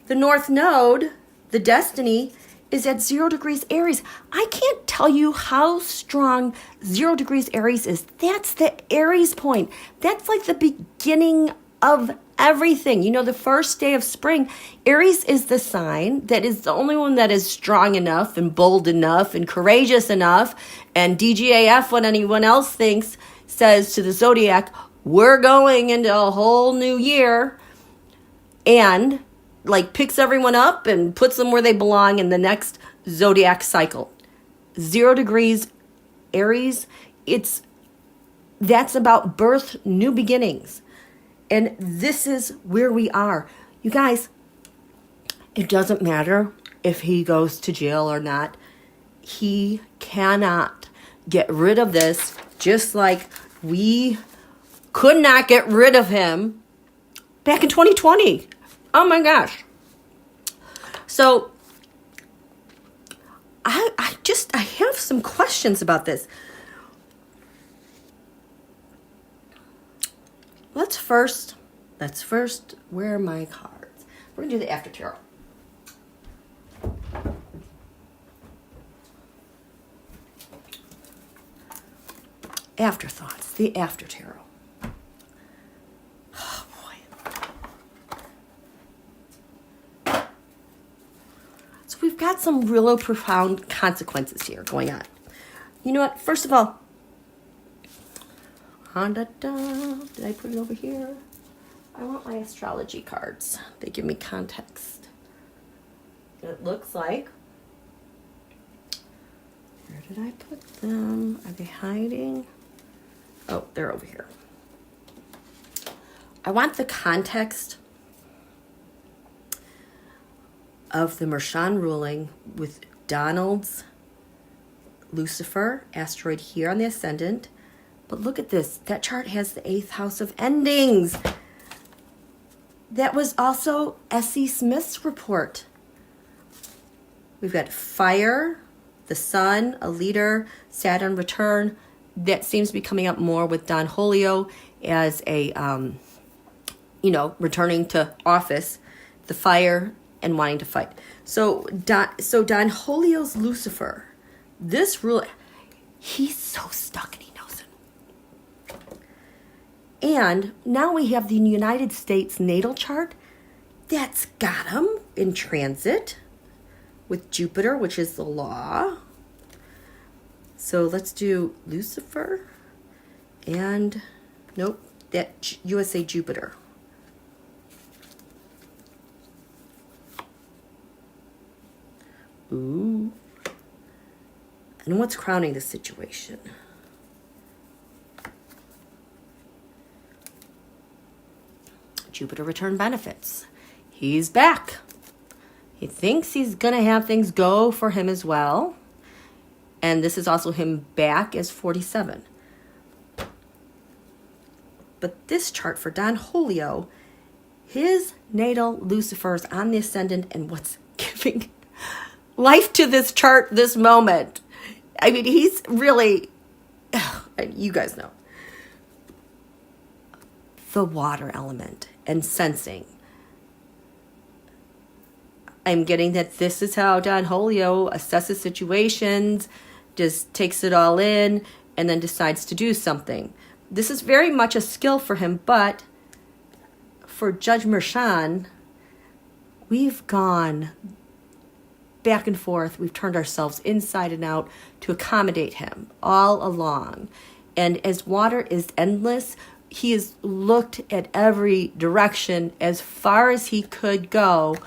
the North Node, the destiny, is at 0 degrees Aries. I can't tell you how strong 0 degrees Aries is. That's the Aries point. That's like the beginning of everything. You know, the first day of spring, Aries is the sign that is the only one that is strong enough and bold enough and courageous enough and DGAF when anyone else thinks, says to the zodiac, we're going into a whole new year, and like picks everyone up and puts them where they belong in the next zodiac cycle. 0 degrees Aries, that's about birth, new beginnings. And this is where we are. You guys, it doesn't matter if he goes to jail or not. He cannot get rid of this, just like we could not get rid of him back in 2020. Oh my gosh. So I have some questions about this. Let's first, where are my cards? We're going to do the after tarot. Afterthoughts, the after tarot. Oh boy. So we've got some real profound consequences here going on. You know what? First of all, did I put it over here? I want my astrology cards. They give me context. It looks like, where did I put them? Are they hiding? Oh, they're over here. I want the context of the Mershan ruling with Donald's Lucifer asteroid here on the ascendant. But look at this. That chart has the 8th house of endings. That was also S.E. Smith's report. We've got fire, the sun, a leader, Saturn return. That seems to be coming up more with Donholio as a, returning to office, the fire, and wanting to fight. So Donholio's Lucifer, this rule, he's so stuck and he knows it. And now we have the United States natal chart that's got him in transit with Jupiter, which is the law. So let's do Lucifer and, nope, that USA Jupiter. Ooh. And what's crowning the situation? Jupiter return benefits. He's back. He thinks he's going to have things go for him as well. And this is also him back as 47. But this chart for Donholio, his natal Lucifer is on the ascendant, and what's giving life to this chart this moment I mean, he's really, you guys know. The water element and sensing. I'm getting that this is how Donholio assesses situations, just takes it all in, and then decides to do something. This is very much a skill for him, but for Judge Merchan, we've gone back and forth. We've turned ourselves inside and out to accommodate him all along. And as water is endless, he has looked at every direction as far as he could go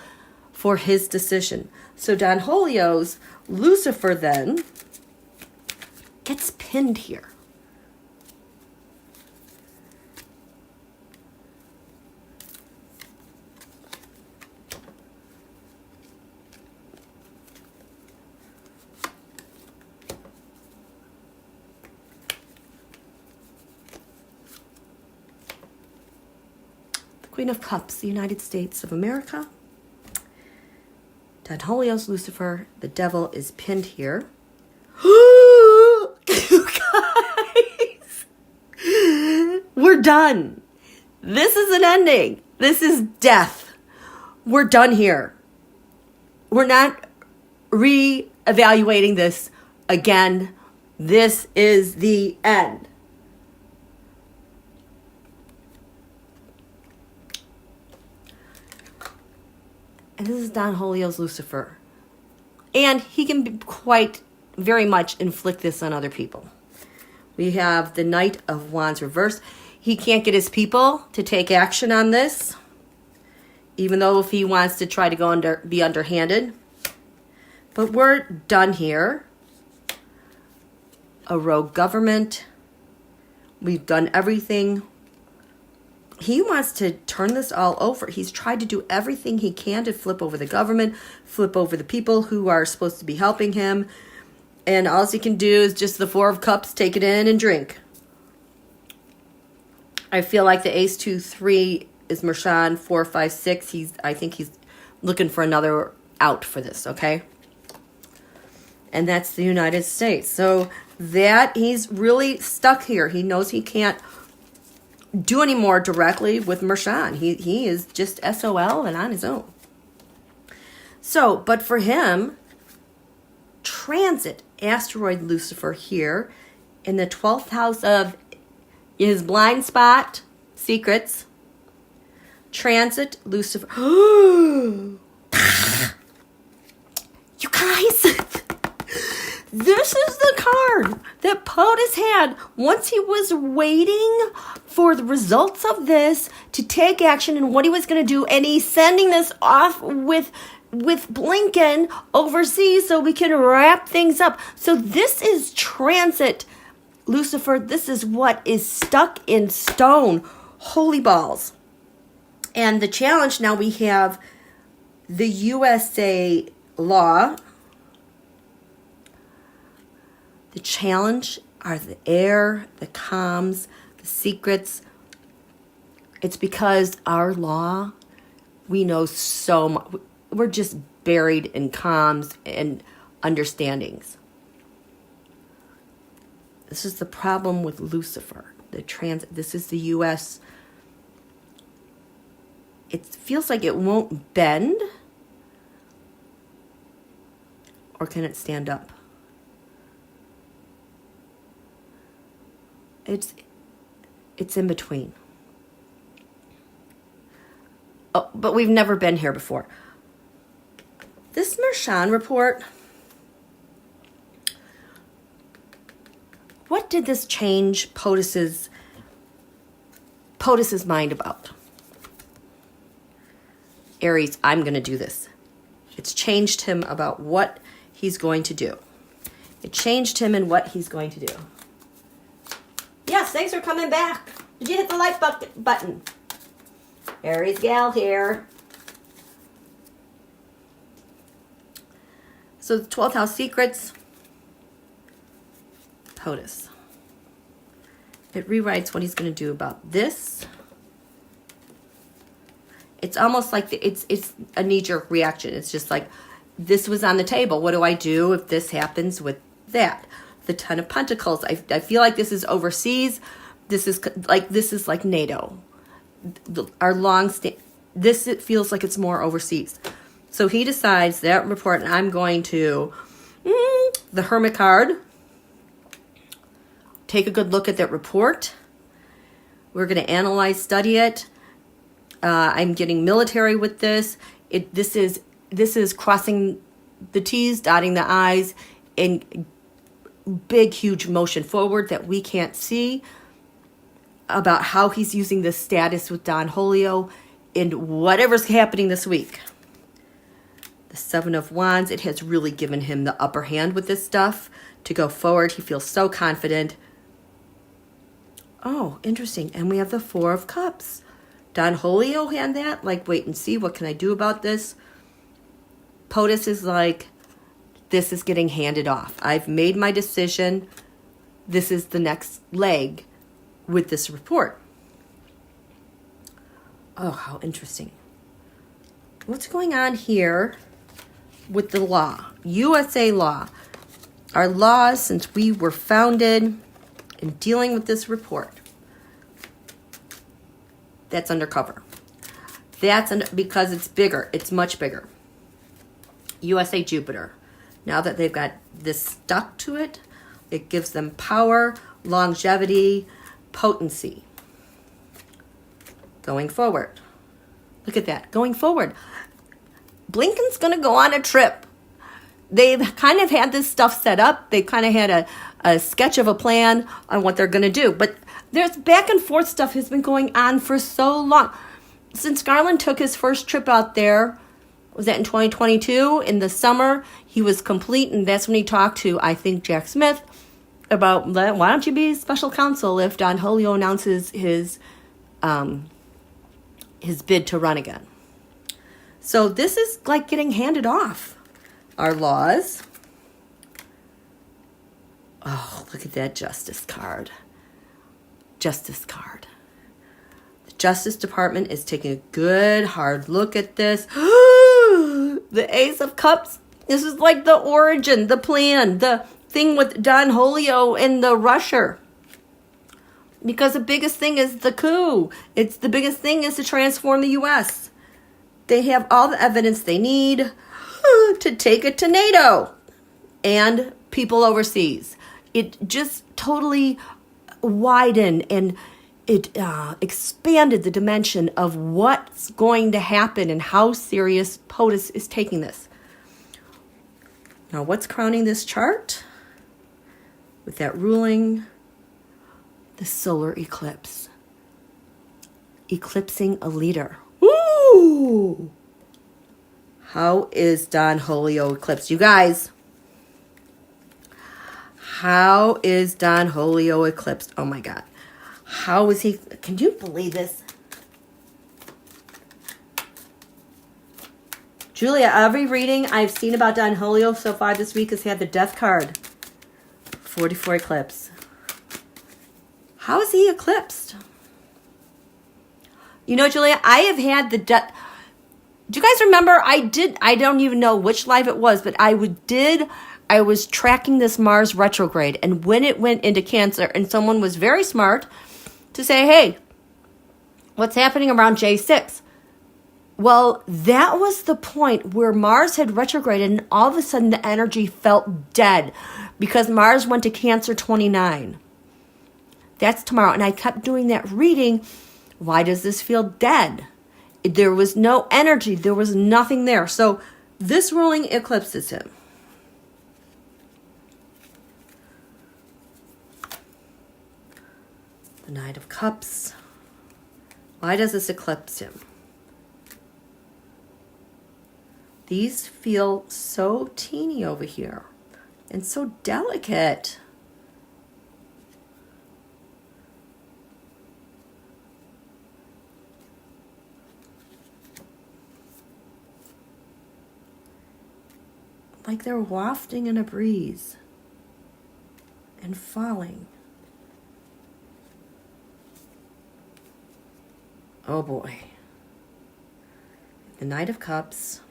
for his decision. So Donholio's Lucifer then gets pinned here. The Queen of Cups, the United States of America. Donholio's Lucifer, the devil, is pinned here. You guys, we're done. This is an ending. This is death. We're done here. We're not re-evaluating this again. This is the end. And this is Donholio's Lucifer. And he can be quite, very much inflict this on other people. We have the Knight of Wands reversed. He can't get his people to take action on this, even though if he wants to try to be underhanded. But we're done here. A rogue government. We've done everything. He wants to turn this all over. He's tried to do everything he can to flip over the government, flip over the people who are supposed to be helping him. And all he can do is just the Four of Cups, take it in and drink. I feel like the Ace 2, 3 is Merchan, 4, 5, 6. I think he's looking for another out for this, okay? And that's the United States. So that he's really stuck here. He knows he can't do any more directly with Merchan. He is just SOL and on his own. So, but for him, transit asteroid Lucifer here in the 12th house of his blind spot, secrets. Transit Lucifer. You guys, this is the card that POTUS had once he was waiting for the results of this to take action and what he was going to do. And he's sending this off with Blinken overseas so we can wrap things up. So this is transit Lucifer. This is what is stuck in stone. Holy balls. And the challenge now, we have the USA law. The challenge are the air, the comms, the secrets. It's because our law, we know so much. We're just buried in comms and understandings. This is the problem with Lucifer. This is the U.S. It feels like it won't bend. Or can it stand up? It's in between. Oh, but we've never been here before. This Merchan report, what did this change POTUS's mind about? Aries, I'm going to do this. It's changed him about what he's going to do. It changed him in what he's going to do. Yes, thanks for coming back. Did you hit the like button? Aries gal here. So the 12th house secrets. POTUS. It rewrites what he's going to do about this. It's almost like it's a knee-jerk reaction. It's just like, this was on the table. What do I do if this happens with that. The Ten of Pentacles. I feel like this is overseas. This is like NATO. Our long stay. This, it feels like it's more overseas. So he decides that report, and I'm going to the Hermit card. Take a good look at that report. We're going to analyze, study it. I'm getting military with this. This is crossing the T's, dotting the I's, in big, huge motion forward that we can't see about how he's using this status with Donholio in whatever's happening this week. The Seven of Wands, it has really given him the upper hand with this stuff to go forward. He feels so confident. Oh, interesting. And we have the Four of Cups. Donholio had that, like, wait and see, what can I do about this? POTUS is like, this is getting handed off. I've made my decision. This is the next leg with this report. Oh, how interesting. What's going on here with the law? USA law. Our laws since we were founded in dealing with this report. That's undercover. That's because it's bigger. It's much bigger. USA Jupiter. Now that they've got this stuck to it, it gives them power, longevity, potency. Going forward. Look at that. Going forward. Blinken's going to go on a trip. They've kind of had this stuff set up. They kind of had a sketch of a plan on what they're going to do. But there's back and forth stuff has been going on for so long. Since Garland took his first trip out there, was that in 2022? In the summer, he was complete, and that's when he talked to, I think, Jack Smith about, why don't you be special counsel if Donholio announces his bid to run again. So this is like getting handed off. Our laws. Oh, look at that Justice card. Justice card. The Justice Department is taking a good, hard look at this. The Ace of Cups. This is like the origin, the plan, the thing with Donholio and the Russia. Because the biggest thing is the coup. The biggest thing is to transform the U.S. They have all the evidence they need to take it to NATO and people overseas. It just totally widened and it expanded the dimension of what's going to happen and how serious POTUS is taking this. Now, what's crowning this chart? With that ruling, the solar eclipse. Eclipsing a leader. Woo! How is Donholio eclipsed? You guys, how is Donholio eclipsed? Oh my God. How is he? Can you believe this? Julia, every reading I've seen about Donholio so far this week has had the death card. 44 eclipse. How is he eclipsed? You know, Julia, I have had the death. Do you guys remember? I don't even know which live it was, but I was tracking this Mars retrograde, and when it went into Cancer, and someone was very smart to say, hey, what's happening around J6? Well, that was the point where Mars had retrograded, and all of a sudden the energy felt dead because Mars went to Cancer 29. That's tomorrow, and I kept doing that reading. Why does this feel dead? There was no energy. There was nothing there. So this ruling eclipses him. The Knight of Cups. Why does this eclipse him? These feel so teeny over here and so delicate. Like they're wafting in a breeze and falling. Oh boy. The Knight of Cups.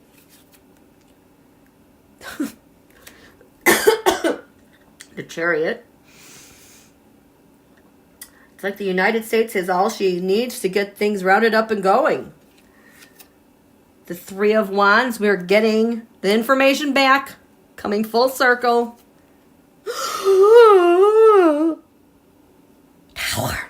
the Chariot. It's like the United States has all she needs to get things rounded up and going. The Three of Wands, we're getting the information back, coming full circle. Tower.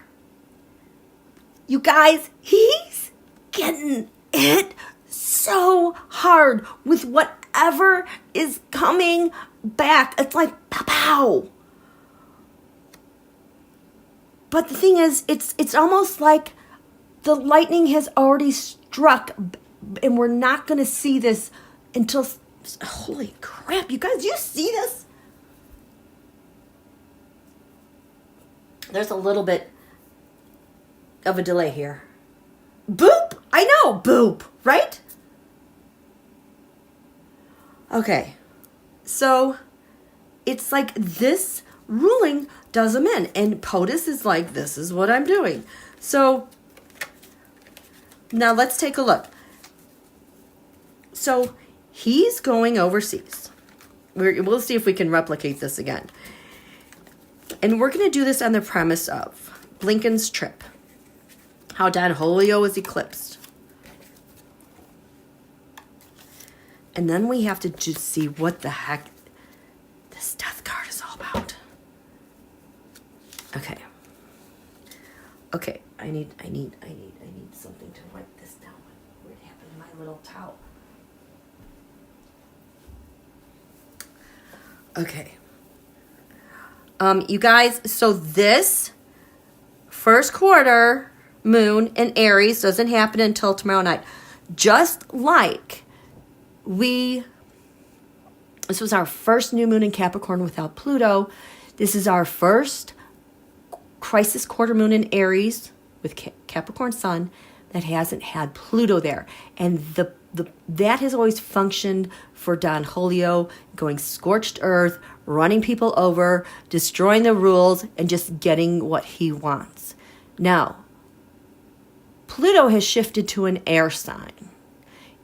You guys, he's getting it so hard with whatever is coming back. It's like pow pow. But the thing is, it's almost like the lightning has already struck, and we're not going to see this until, holy crap, you guys, do you see this? There's a little bit of a delay here. Boop! I know, boop, right? Okay, so it's like this ruling does him in, and POTUS is like, this is what I'm doing. So now let's take a look. So he's going overseas. We'll see if we can replicate this again. And we're going to do this on the premise of Blinken's trip. How Donholio is eclipsed. And then we have to just see what the heck this death card is all about. Okay. Okay, I need something to wipe this down. What happened to my little towel? Okay. You guys, so this first quarter moon in Aries doesn't happen until tomorrow night. Just like this was our first new moon in Capricorn without Pluto. This is our first crisis quarter moon in Aries with Capricorn sun that hasn't had Pluto there. And that has always functioned for Donholio, going scorched earth, running people over, destroying the rules, and just getting what he wants. Now, Pluto has shifted to an air sign.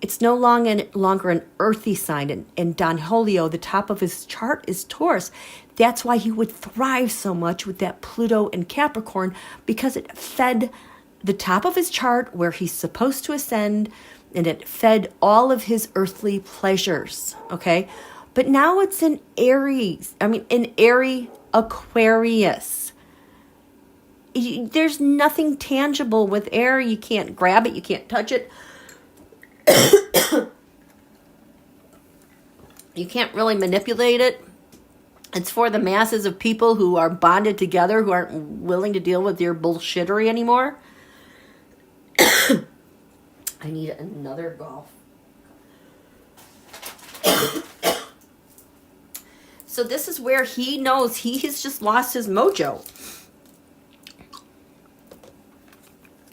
It's no longer an earthy sign. And Donholio, the top of his chart is Taurus. That's why he would thrive so much with that Pluto and Capricorn, because it fed the top of his chart where he's supposed to ascend, and it fed all of his earthly pleasures, okay? But now it's in Aries. In Aquarius. There's nothing tangible with air. You can't grab it. You can't touch it. You can't really manipulate it. It's for the masses of people who are bonded together, who aren't willing to deal with your bullshittery anymore. I need another golf. So this is where he knows he has just lost his mojo.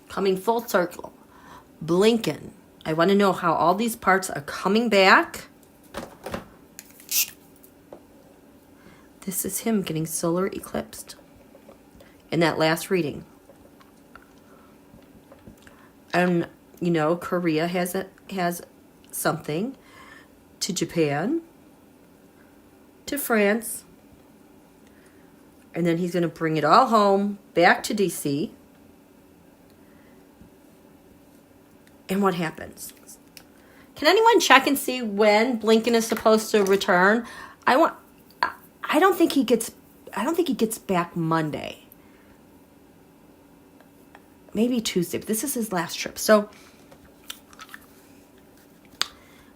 Coming full circle. Blinken. I want to know how all these parts are coming back. This is him getting solar eclipsed in that last reading. And, you know, Korea has something, to Japan, to France, and then he's going to bring it all home, back to DC. And what happens? Can anyone check and see when Blinken is supposed to return? I don't think he gets back Monday. Maybe Tuesday, but this is his last trip. So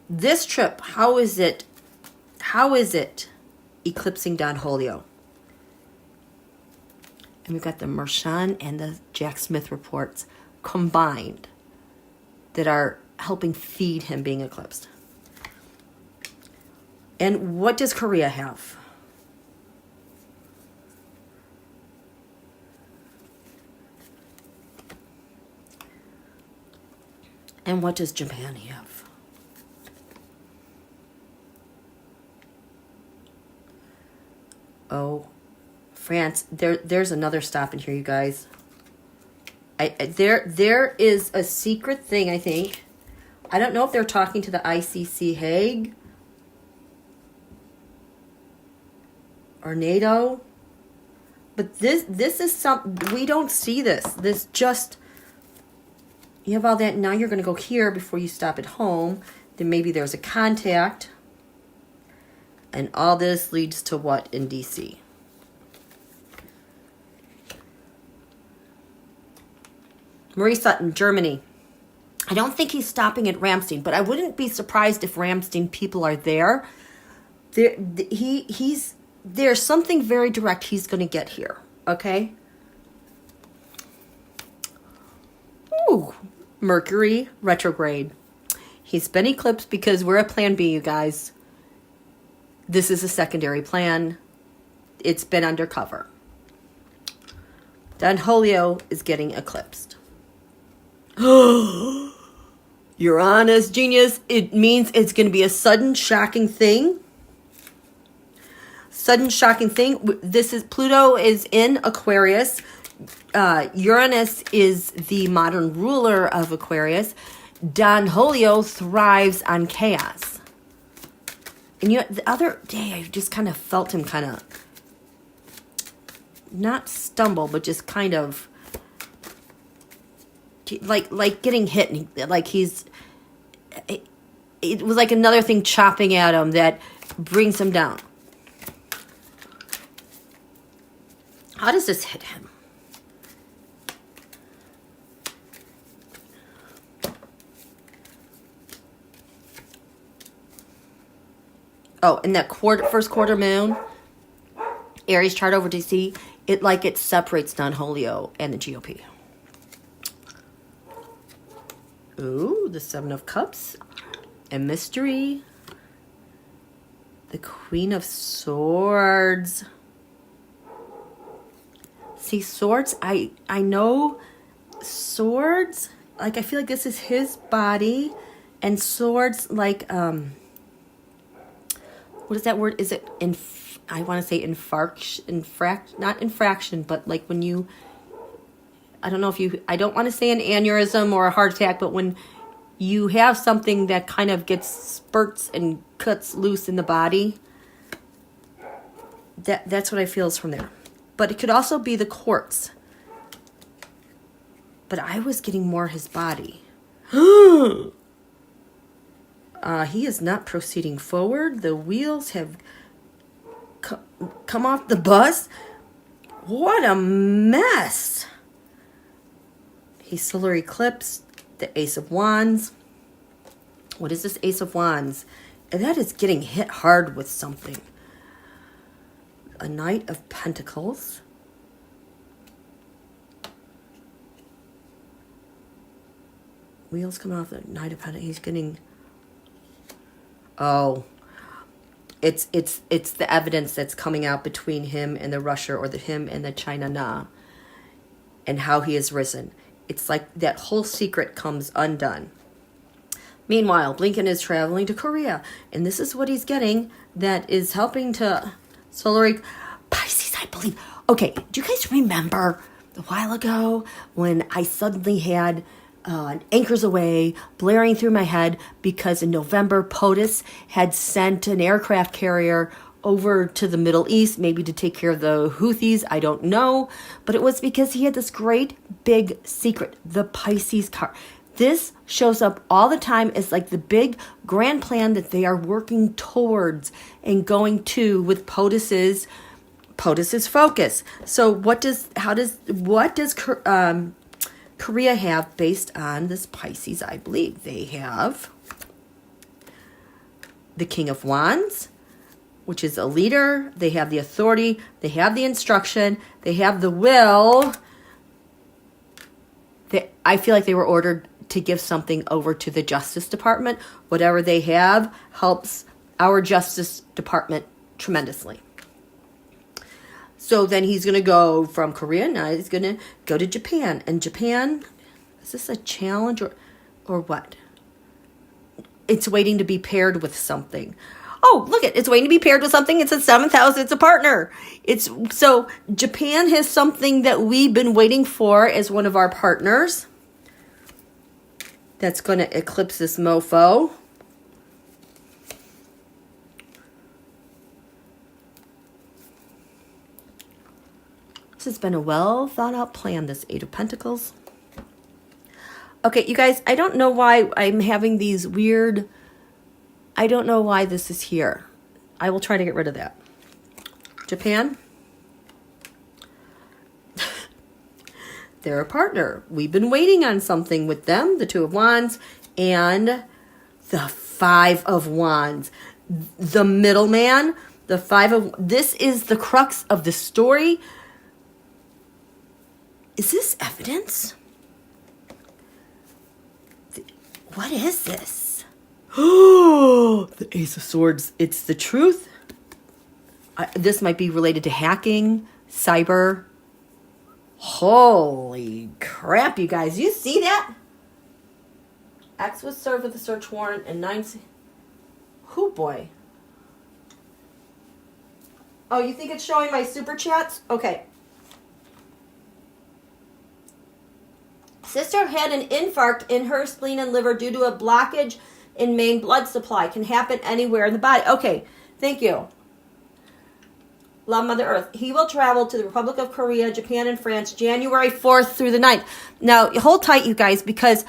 this trip, how is it eclipsing Donholio? And we've got the Mershon and the Jack Smith reports combined that are helping feed him being eclipsed. And what does Korea have? And what does Japan have? Oh, France. There's another stop in here, you guys. There is a secret thing, I think. I don't know if they're talking to the ICC Hague or NATO. But this is we don't see this. This just, you have all that. Now you're going to go here before you stop at home. Then maybe there's a contact. And all this leads to what in DC? Marie Sutton, Germany. I don't think he's stopping at Ramstein, but I wouldn't be surprised if Ramstein people are there. There's something very direct he's going to get here, okay? Ooh, Mercury retrograde. He's been eclipsed because we're at Plan B, you guys. This is a secondary plan. It's been undercover. Donholio is getting eclipsed. Uranus, genius. It means it's going to be a sudden, shocking thing. Sudden, shocking thing. Pluto is in Aquarius. Uranus is the modern ruler of Aquarius. Donholio thrives on chaos. And the other day, I just kind of felt him kind of not stumble, but just kind of like getting hit, and like it was like another thing chopping at him that brings him down. How does this hit him? Oh, and that first quarter moon, Aries chart over DC, it separates Donholio and the GOP. Ooh, the Seven of Cups. And mystery. The Queen of Swords. See, swords, I know swords, like I feel like this is his body. And swords, like, what is that word? Is it, I want to say not infraction, but like when you, I don't know if you, I don't want to say an aneurysm or a heart attack, but when you have something that kind of gets spurts and cuts loose in the body, that's what I feel is from there. But it could also be the quartz. But I was getting more his body. He is not proceeding forward. The wheels have come off the bus. What a mess. He's solar eclipse, the Ace of Wands. What is this Ace of Wands? And that is getting hit hard with something. A Knight of Pentacles. Wheels coming off the Knight of Pentacles. He's getting... Oh. It's the evidence that's coming out between him and the Russia, or him and the China Na, and how he has risen. It's like that whole secret comes undone. Meanwhile, Blinken is traveling to Korea, and this is what he's getting that is helping to solar Pisces, I believe. Okay, do you guys remember a while ago when I suddenly had Anchors Away blaring through my head because in November POTUS had sent an aircraft carrier over to the Middle East, maybe to take care of the Houthis, I don't know, but it was because he had this great big secret, the Pisces card. This shows up all the time as like the big grand plan that they are working towards and going to with POTUS's focus. So what does Korea have based on this Pisces? I believe they have the King of Wands, which is a leader. They have the authority. They have the instruction. They have the will. I feel like they were ordered to give something over to the Justice Department. Whatever they have helps our Justice Department tremendously. So then he's going to go from Korea. Now he's going to go to Japan. And Japan, is this a challenge or what? It's waiting to be paired with something. Oh, look, it's waiting to be paired with something. It's a 7th house. It's a partner. So Japan has something that we've been waiting for as one of our partners. That's going to eclipse this mofo. This has been a well thought out plan, this Eight of Pentacles. Okay, you guys, I don't know why I'm having these weird, I don't know why this is here. I will try to get rid of that. Japan. They're a partner. We've been waiting on something with them. The Two of Wands and the Five of Wands. The middleman, the Five of... This is the crux of the story. Is this evidence? What is this? Oh, the Ace of Swords. It's the truth. This might be related to hacking, cyber. Holy crap, you guys. You see that? X was served with a search warrant and 9... Oh, boy. Oh, you think it's showing my super chats? Okay. Sister had an infarct in her spleen and liver due to a blockage in main blood supply. Can happen anywhere in the body. Okay, thank you. Love, Mother Earth. He will travel to the Republic of Korea, Japan, and France January 4th through the 9th. Now, hold tight, you guys, because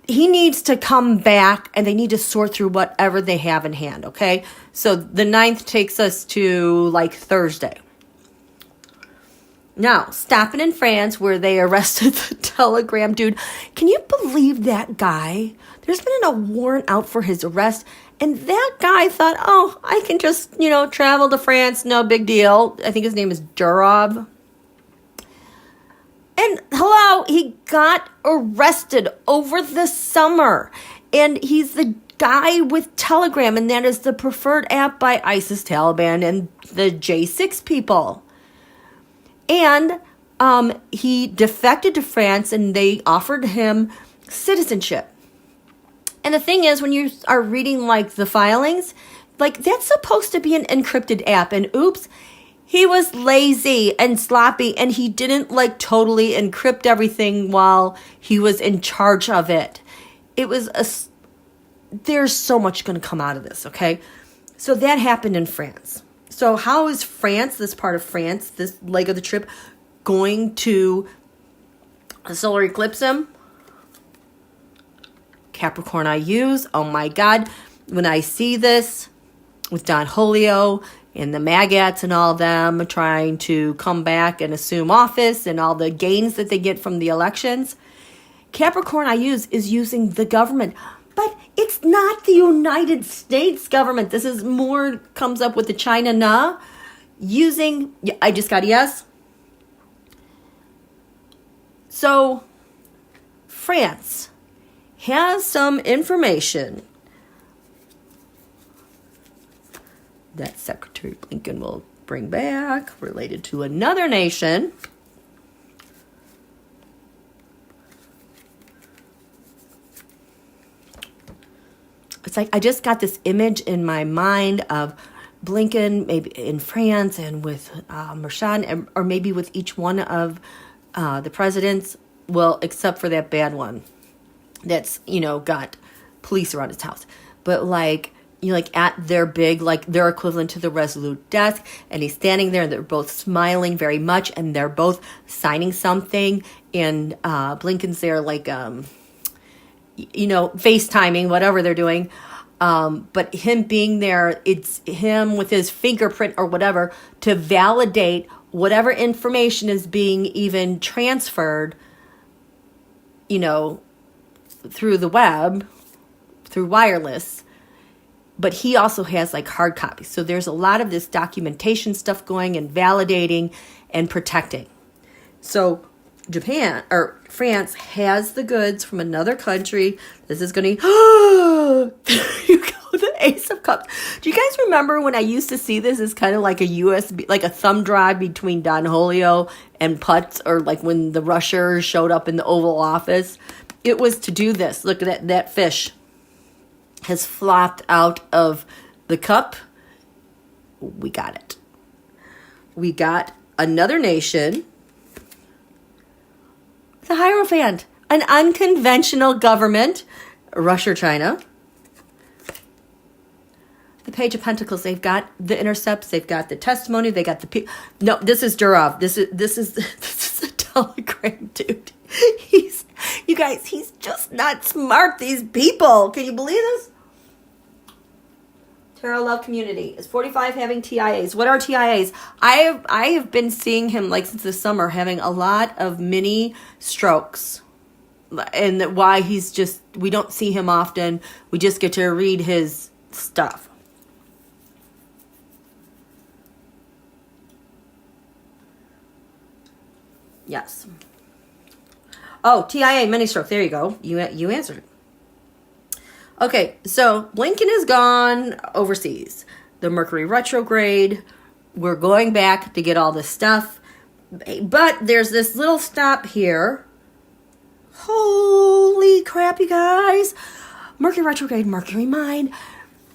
he needs to come back and they need to sort through whatever they have in hand, okay? So the 9th takes us to, like, Thursday. Now, stopping in France where they arrested the Telegram dude. Can you believe that guy? There's been a warrant out for his arrest. And that guy thought, oh, I can just, travel to France. No big deal. I think his name is Durov. And hello, he got arrested over the summer. And he's the guy with Telegram. And that is the preferred app by ISIS, Taliban, and the J6 people. And he defected to France and they offered him citizenship. And the thing is, when you are reading, like, the filings, like, that's supposed to be an encrypted app. And oops, he was lazy and sloppy and he didn't, like, totally encrypt everything while he was in charge of it. It was there's so much going to come out of this, okay? So that happened in France. So how is France, this part of France, this leg of the trip, going to solar eclipse him? Capricorn I use. Oh my God. When I see this with Donholio and the maggots and all of them trying to come back and assume office and all the gains that they get from the elections, Capricorn I use is using the government. But it's not the United States government. This is more, comes up with the China na. Using, I just got a yes. So, France has some information that Secretary Blinken will bring back related to another nation. It's like I just got this image in my mind of Blinken maybe in France and with Merchan, or maybe with each one of the presidents, well, except for that bad one that's, got police around his house. But like, at their big, like their equivalent to the Resolute desk, and he's standing there and they're both smiling very much and they're both signing something, and Blinken's there like, FaceTiming, whatever they're doing. But him being there, it's him with his fingerprint or whatever to validate whatever information is being even transferred, through the web, through wireless. But he also has like hard copies. So there's a lot of this documentation stuff going and validating and protecting. So Japan or France has the goods from another country. This is going to, you go, the Ace of Cups. Do you guys remember when I used to see this as kind of like a USB, like a thumb drive between Donholio and Putz, or like when the rushers showed up in the Oval Office? It was to do this. Look at that fish has flopped out of the cup. We got it. We got another nation. The Hierophant, an unconventional government, Russia or China. The Page of Pentacles. They've got the intercepts. They've got the testimony. They got the no. This is Durov. This is a telegram, dude. You guys. He's just not smart. These people. Can you believe this? Tarot Love Community. Is 45 having TIAs? What are TIAs? I have been seeing him like since the summer having a lot of mini strokes. And why he's just, we don't see him often. We just get to read his stuff. Yes. Oh, TIA, mini stroke. There you go. You answered it. Okay, so Blinken is gone overseas. The Mercury retrograde. We're going back to get all this stuff. But there's this little stop here. Holy crap, you guys. Mercury retrograde, Mercury mind.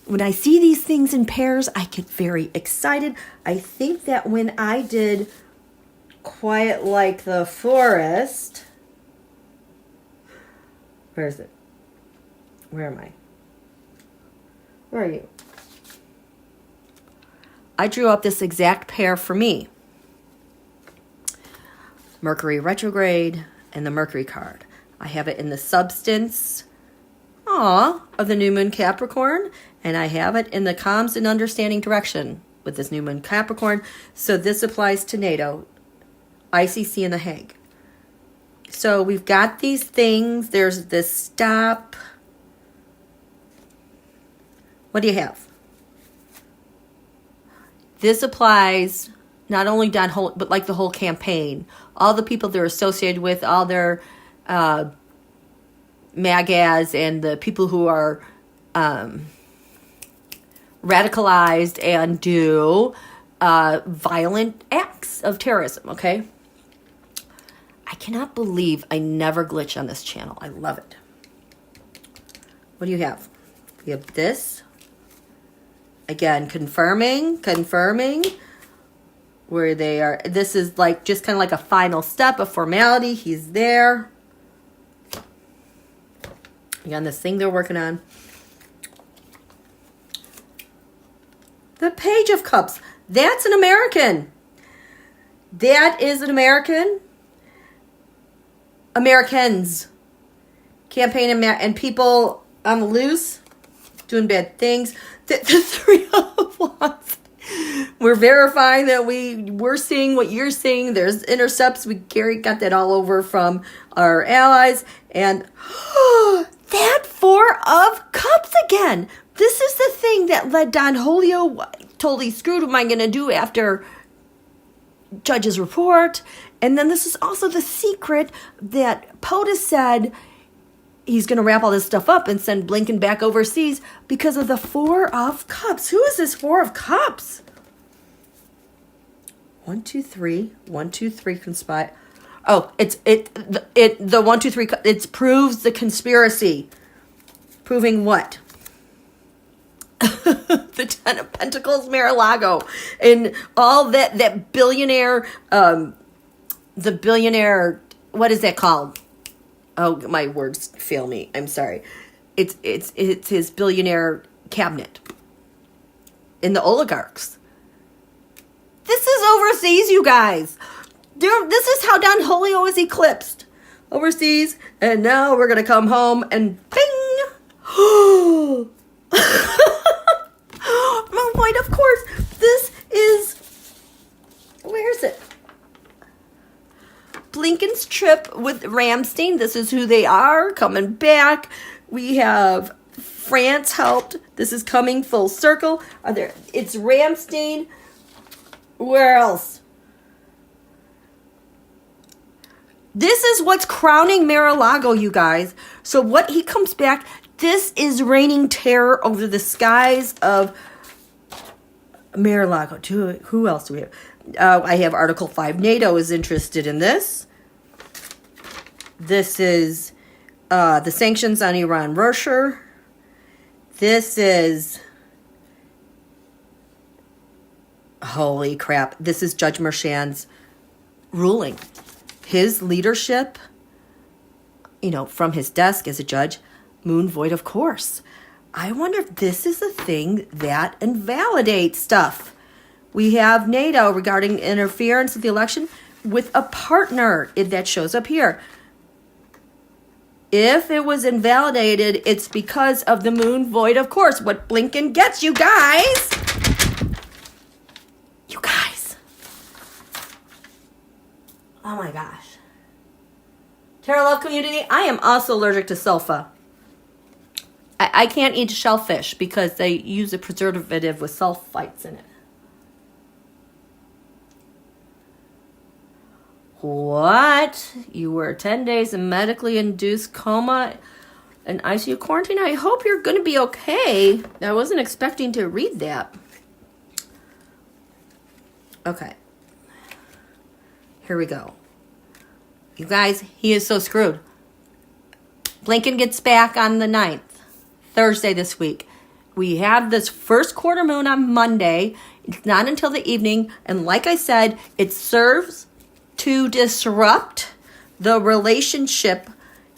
When I see these things in pairs, I get very excited. I think that when I did Quiet Like the Forest. Where is it? Where am I? Where are you? I drew up this exact pair for me. Mercury retrograde and the Mercury card. I have it in the substance of the new moon Capricorn, and I have it in the comms and understanding direction with this new moon Capricorn. So this applies to NATO, ICC, and The Hague. So we've got these things. There's this stop. What do you have? This applies not only Donholio, but like the whole campaign. All the people they're associated with, all their MAGAs and the people who are radicalized and do violent acts of terrorism, okay? I cannot believe I never glitch on this channel. I love it. What do you have? You have this. Again, confirming where they are. This is like just kind of like a final step of formality. He's there. Again, this thing they're working on. The Page of Cups. That's an American. That is an American. Americans. Campaign and people on the loose. Doing bad things. The Three of Wands. We're verifying that we're seeing what you're seeing. There's intercepts. We got that all over from our allies. And that Four of Cups again. This is the thing that led Donholio totally screwed. What am I going to do after Judge's report? And then this is also the secret that POTUS said he's going to wrap all this stuff up and send Blinken back overseas because of the Four of Cups. Who is this Four of Cups? 1, 2, 3. 1, 2, 3 conspire. Oh, the 1, 2, 3. It proves the conspiracy. Proving what? The Ten of Pentacles, Mar-a-Lago, and all that billionaire, the billionaire. What is that called? Oh, my words fail me. I'm sorry. It's his billionaire cabinet. In the oligarchs. This is overseas, you guys. This is how Donholio is eclipsed. Overseas. And now we're going to come home and ping. Oh, wait, of course. This is... Where is it? Blinken's trip with Ramstein. This is who they are coming back. We have France helped. This is coming full circle. It's Ramstein. Where else? This is what's crowning Mar-a-Lago, you guys. So what he comes back, this is raining terror over the skies of Mar-a-Lago. Who else do we have? I have Article 5. NATO is interested in this. This is the sanctions on Iran, Russia. This is... Holy crap. This is Judge Merchand's ruling. His leadership, from his desk as a judge, moon void, of course. I wonder if this is a thing that invalidates stuff. We have natal regarding interference with the election with a partner that shows up here. If it was invalidated, it's because of the moon void, of course. What Blinken gets, you guys. You guys. Oh my gosh. Tarot Love Community, I am also allergic to sulfa. I can't eat shellfish because they use a preservative with sulfites in it. What? You were 10 days in medically induced coma and ICU quarantine? I hope you're going to be okay. I wasn't expecting to read that. Okay. Here we go. You guys, he is so screwed. Blinken gets back on the 9th, Thursday this week. We have this first quarter moon on Monday. It's not until the evening. And like I said, it serves to disrupt the relationship.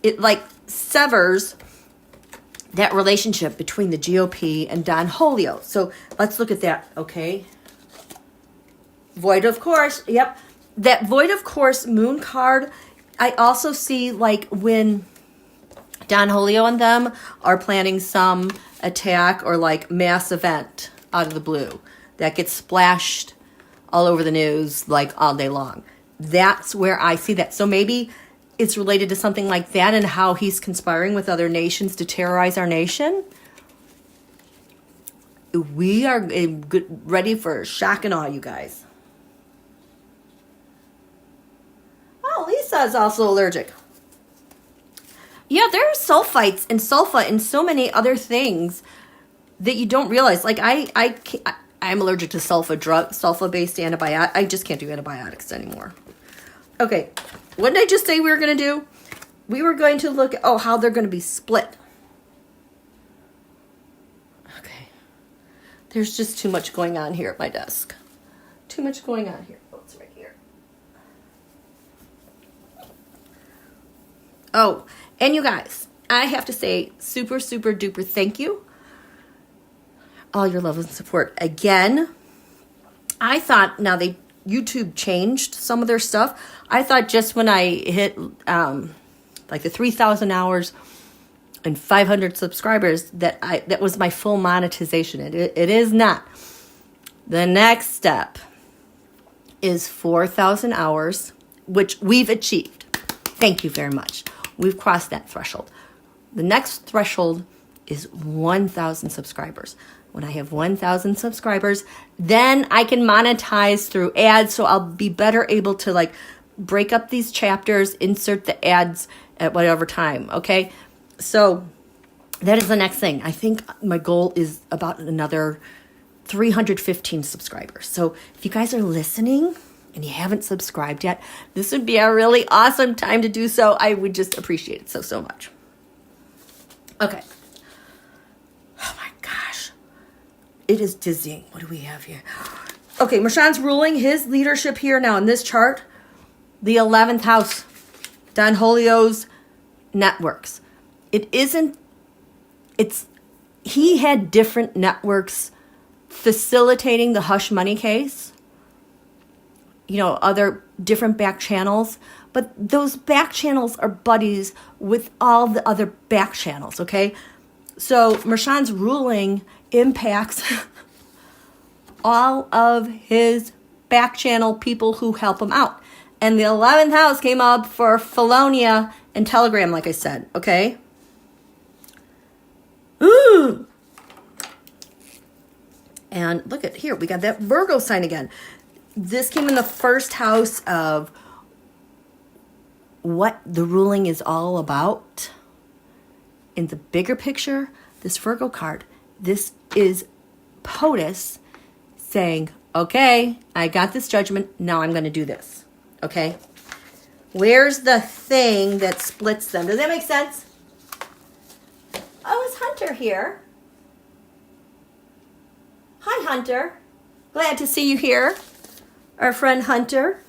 It like severs that relationship between the GOP and Donholio. So let's look at that, okay? Void of course, yep. That void of course moon card, I also see like when Donholio and them are planning some attack or like mass event out of the blue that gets splashed all over the news like all day long. That's where I see that. So maybe it's related to something like that and how he's conspiring with other nations to terrorize our nation. We are ready for shock and awe, you guys. Oh, Lisa is also allergic. Yeah, there are sulfites and sulfa and so many other things that you don't realize. Like I'm allergic to sulfa-based antibiotics. I just can't do antibiotics anymore. Okay, what did I just say we were going to do? We were going to look at, how they're going to be split. Okay. There's just too much going on here at my desk. Too much going on here. Oh, it's right here. Oh, and you guys, I have to say super, super duper thank you. All your love and support. Again, I thought YouTube changed some of their stuff. I thought just when I hit like the 3,000 hours and 500 subscribers that was my full monetization. It is not. The next step is 4,000 hours, which we've achieved. Thank you very much. We've crossed that threshold. The next threshold is 1,000 subscribers. When I have 1,000 subscribers, then I can monetize through ads. So I'll be better able to like break up these chapters, insert the ads at whatever time. Okay. So that is the next thing. I think my goal is about another 315 subscribers. So if you guys are listening and you haven't subscribed yet, this would be a really awesome time to do so. I would just appreciate it so much. Okay. Oh my gosh. It is dizzying. What do we have here? Okay, Merchan's ruling his leadership here now in this chart. The 11th house. Donholio's networks. He had different networks facilitating the hush money case. Other different back channels. But those back channels are buddies with all the other back channels, okay? So Merchan's ruling impacts all of his back channel people who help him out. And the 11th house came up for Felonia and Telegram, like I said, okay? Ooh. And look at here, we got that Virgo sign again. This came in the first house of what the ruling is all about. In the bigger picture, this Virgo card, this is POTUS saying, okay, I got this judgment, now I'm going to do this. Okay? Where's the thing that splits them? Does that make sense? Oh, is Hunter here? Hi, Hunter. Glad to see you here. Our friend Hunter.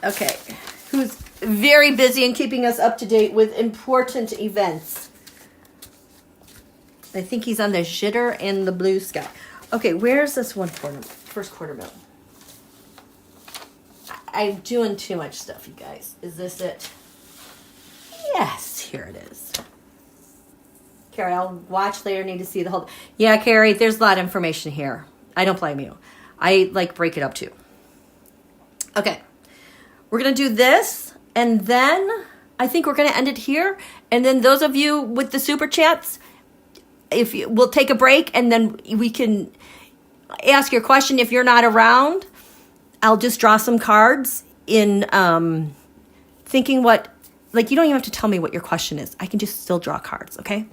Okay. very busy and keeping us up to date with important events. I think he's on the jitter and the blue sky. Okay, where's this first quarter moon? I'm doing too much stuff, you guys. Is this it? Yes, here it is. Carrie, I'll watch later. Need to see the whole... Yeah, Carrie, there's a lot of information here. I don't blame you. I like break it up too. Okay. We're going to do this, and then I think we're going to end it here. And then those of you with the super chats, we'll take a break, and then we can ask your question. If you're not around, I'll just draw some cards in thinking what... Like, you don't even have to tell me what your question is. I can just still draw cards, okay?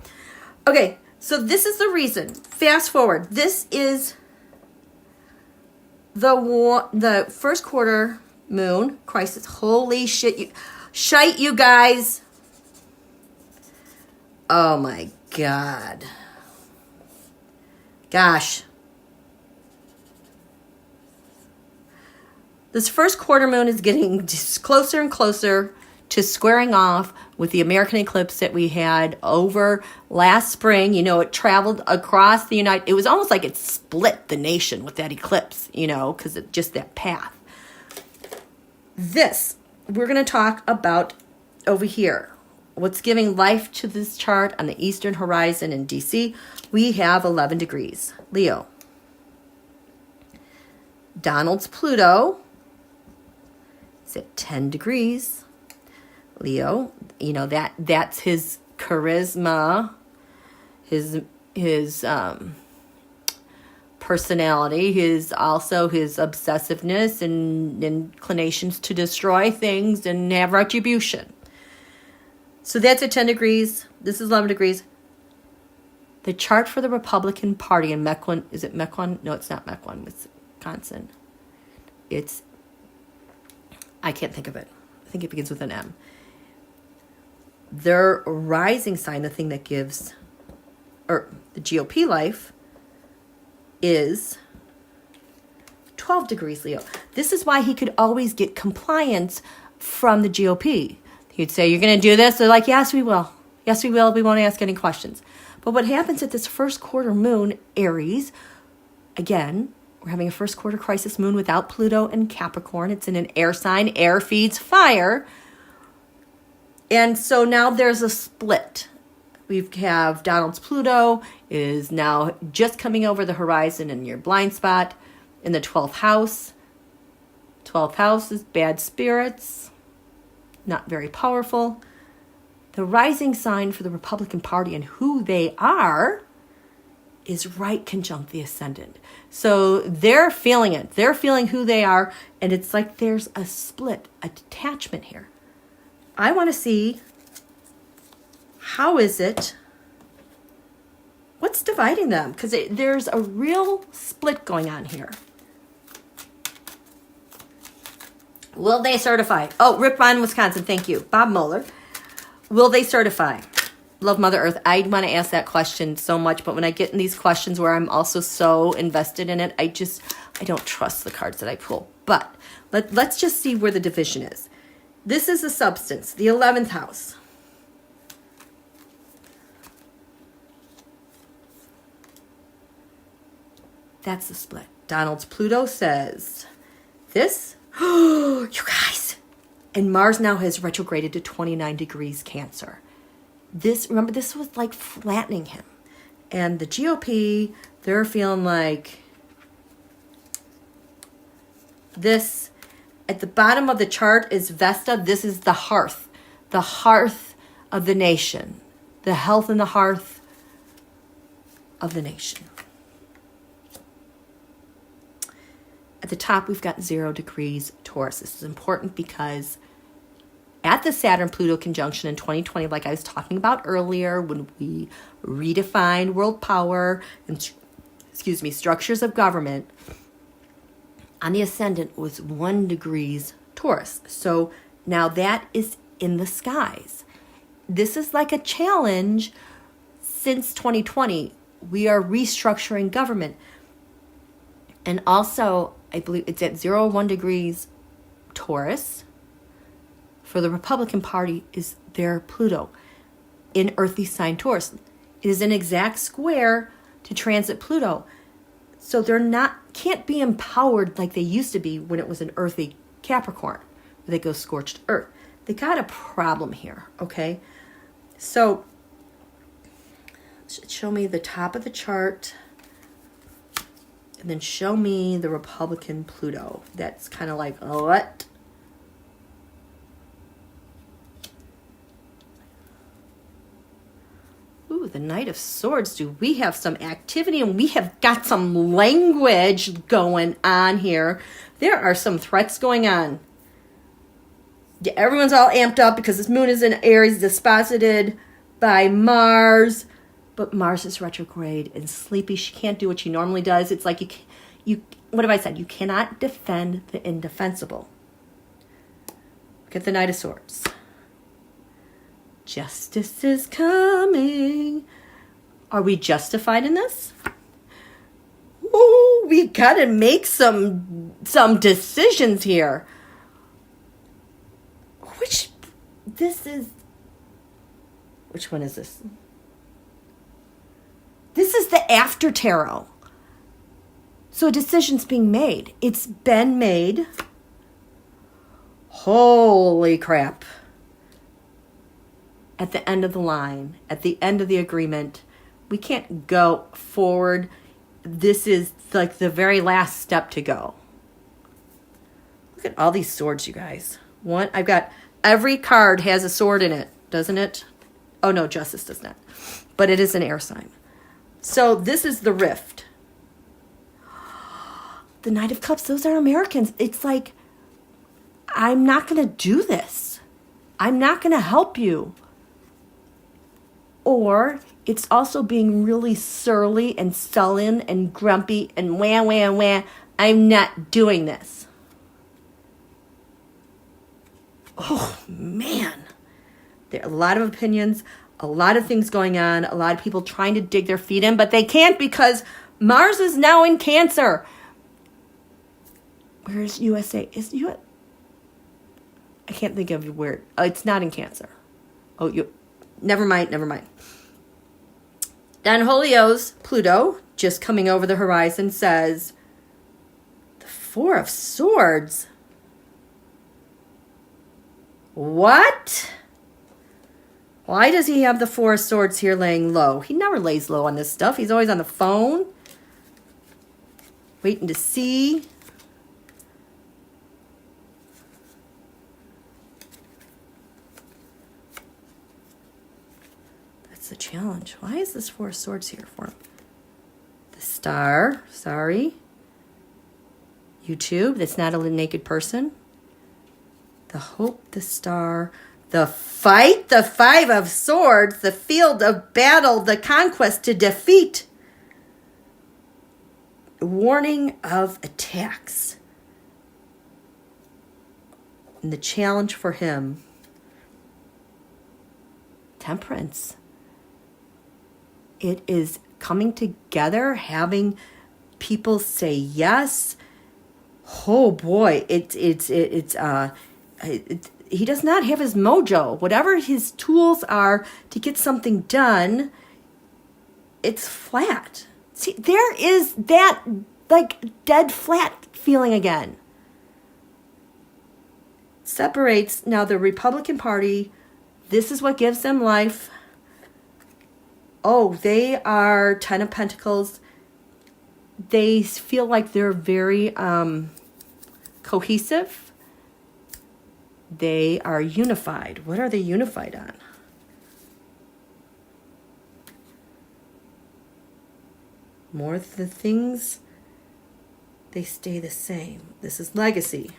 Okay, so this is the reason. Fast forward. This is the first quarter moon crisis. Holy shit, you guys. Oh my God. Gosh. This first quarter moon is getting just closer and closer to squaring off with the American eclipse that we had over last spring. You know, it traveled across the it was almost like it split the nation with that eclipse, you know, because it just that path. This, we're going to talk about over here. What's giving life to this chart on the eastern horizon in DC? We have 11 degrees. Leo. Donald's Pluto is at 10 degrees. Leo, you know, that's his charisma, his personality, his obsessiveness and inclinations to destroy things and have retribution. So that's at 10 degrees. This is 11 degrees. The chart for the Republican Party in Mequon, is it Mequon? No, it's not Mequon, Wisconsin. I can't think of it. I think it begins with an M. Their rising sign, the thing that gives, or the GOP life, is 12 degrees Leo. This is why he could always get compliance from the GOP. He'd say, you're going to do this? They're like, yes, we will. Yes, we will. We won't ask any questions. But what happens at this first quarter moon, Aries, again, we're having a first quarter crisis moon without Pluto and Capricorn. It's in an air sign. Air feeds fire. And so now there's a split. We have Donald's Pluto is now just coming over the horizon in your blind spot in the 12th house. 12th house is bad spirits, not very powerful. The rising sign for the Republican Party and who they are is right conjunct the ascendant. So they're feeling it. They're feeling who they are. And it's like there's a split, a detachment here. I want to see, how is it, what's dividing them? Because there's a real split going on here. Will they certify? Oh, Rip Ron, Wisconsin, thank you. Bob Moeller. Will they certify? Love Mother Earth. I want to ask that question so much, but when I get in these questions where I'm also so invested in it, I don't trust the cards that I pull. But let's just see where the division is. This is the substance, the 11th house. That's the split. Donald's Pluto says this. Oh, you guys. And Mars now has retrograded to 29 degrees Cancer. Remember, this was like flattening him. And the GOP, they're feeling like this. At the bottom of the chart is Vesta. This is the hearth of the nation, the health and the hearth of the nation. At the top, we've got 0 degrees Taurus. This is important because at the Saturn-Pluto conjunction in 2020, like I was talking about earlier, when we redefined world power and, structures of government, on the ascendant was 1 degrees Taurus. So now that is in the skies. This is like a challenge since 2020. We are restructuring government. And also, I believe it's at 0, 1 degrees Taurus for the Republican Party is their Pluto in earthy sign Taurus. It is an exact square to transit Pluto. So they're can't be empowered like they used to be when it was an earthy Capricorn, where they go scorched earth. They got a problem here, okay? So show me the top of the chart, and then show me the Republican Pluto. That's kind of like, what? Ooh, the Knight of Swords. Do we have some activity? And we have got some language going on here. There are some threats going on. Yeah, everyone's all amped up because this moon is in Aries, disposited by Mars. But Mars is retrograde and sleepy. She can't do what she normally does. It's like you. What have I said? You cannot defend the indefensible. Look at the Knight of Swords. Justice is coming. Are we justified in this? Ooh, we gotta make some decisions here. Which one is this? This is the after tarot. So a decision's being made. It's been made. Holy crap. At the end of the line, at the end of the agreement, we can't go forward. This is like the very last step to go. Look at all these swords, you guys. I've got, every card has a sword in it, doesn't it? Oh no, Justice does not. But it is an air sign. So this is the rift. The Knight of Cups, those are Americans. It's like, I'm not going to do this. I'm not going to help you. Or it's also being really surly and sullen and grumpy and wah, wah, wah. I'm not doing this. Oh, man. There are a lot of opinions, a lot of things going on, a lot of people trying to dig their feet in, but they can't because Mars is now in Cancer. Where's USA? I can't think of where. Oh, it's not in Cancer. Oh, never mind. Donholio's Pluto, just coming over the horizon, says, the Four of Swords. What? Why does he have the Four of Swords here laying low? He never lays low on this stuff. He's always on the phone, waiting to see. The challenge. Why is this Four of Swords here for him? The Star. Sorry. YouTube. That's not a naked person. The Hope. The Star. The Fight. The Five of Swords. The Field of Battle. The Conquest to defeat. Warning of attacks. And the challenge for him. Temperance. It is coming together, having people say yes. Oh boy, he does not have his mojo. Whatever his tools are to get something done, it's flat. See, there is that like dead flat feeling again. Separates now the Republican Party. This is what gives them life. Oh, they are 10 of Pentacles. They feel like they're very cohesive. They are unified. What are they unified on? More of the things, they stay the same. This is legacy.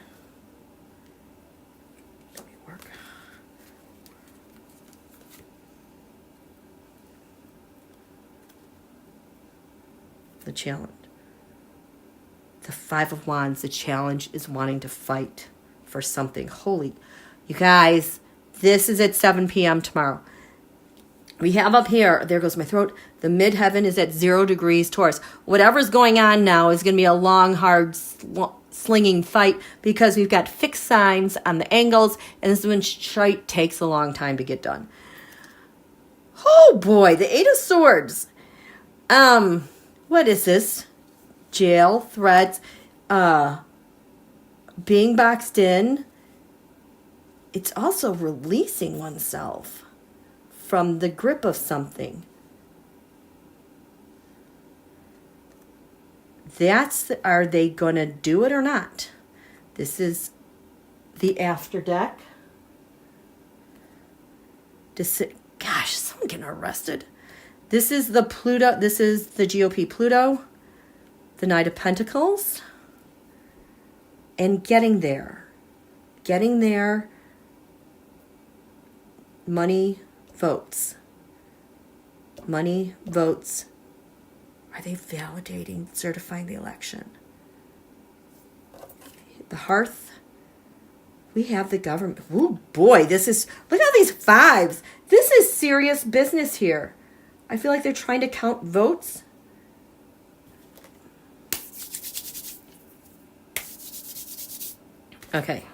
The challenge. The Five of Wands, the challenge is wanting to fight for something. Holy, you guys, this is at 7 p.m. tomorrow. We have up here, there goes my throat, the midheaven is at 0 degrees Taurus. Whatever's going on now is going to be a long, hard, slinging fight because we've got fixed signs on the angles, and this is when shite takes a long time to get done. Oh boy, the 8 of Swords. What is this? Jail, threats, being boxed in. It's also releasing oneself from the grip of something. Are they going to do it or not? This is the after deck. Gosh, someone getting arrested. This is the Pluto. This is the GOP Pluto. The Knight of Pentacles. And getting there. Getting there. Money, votes. Money, votes. Are they validating, certifying the election? The Hearth. We have the government. Oh boy, this is, look at all these 5s. This is serious business here. I feel like they're trying to count votes. Okay.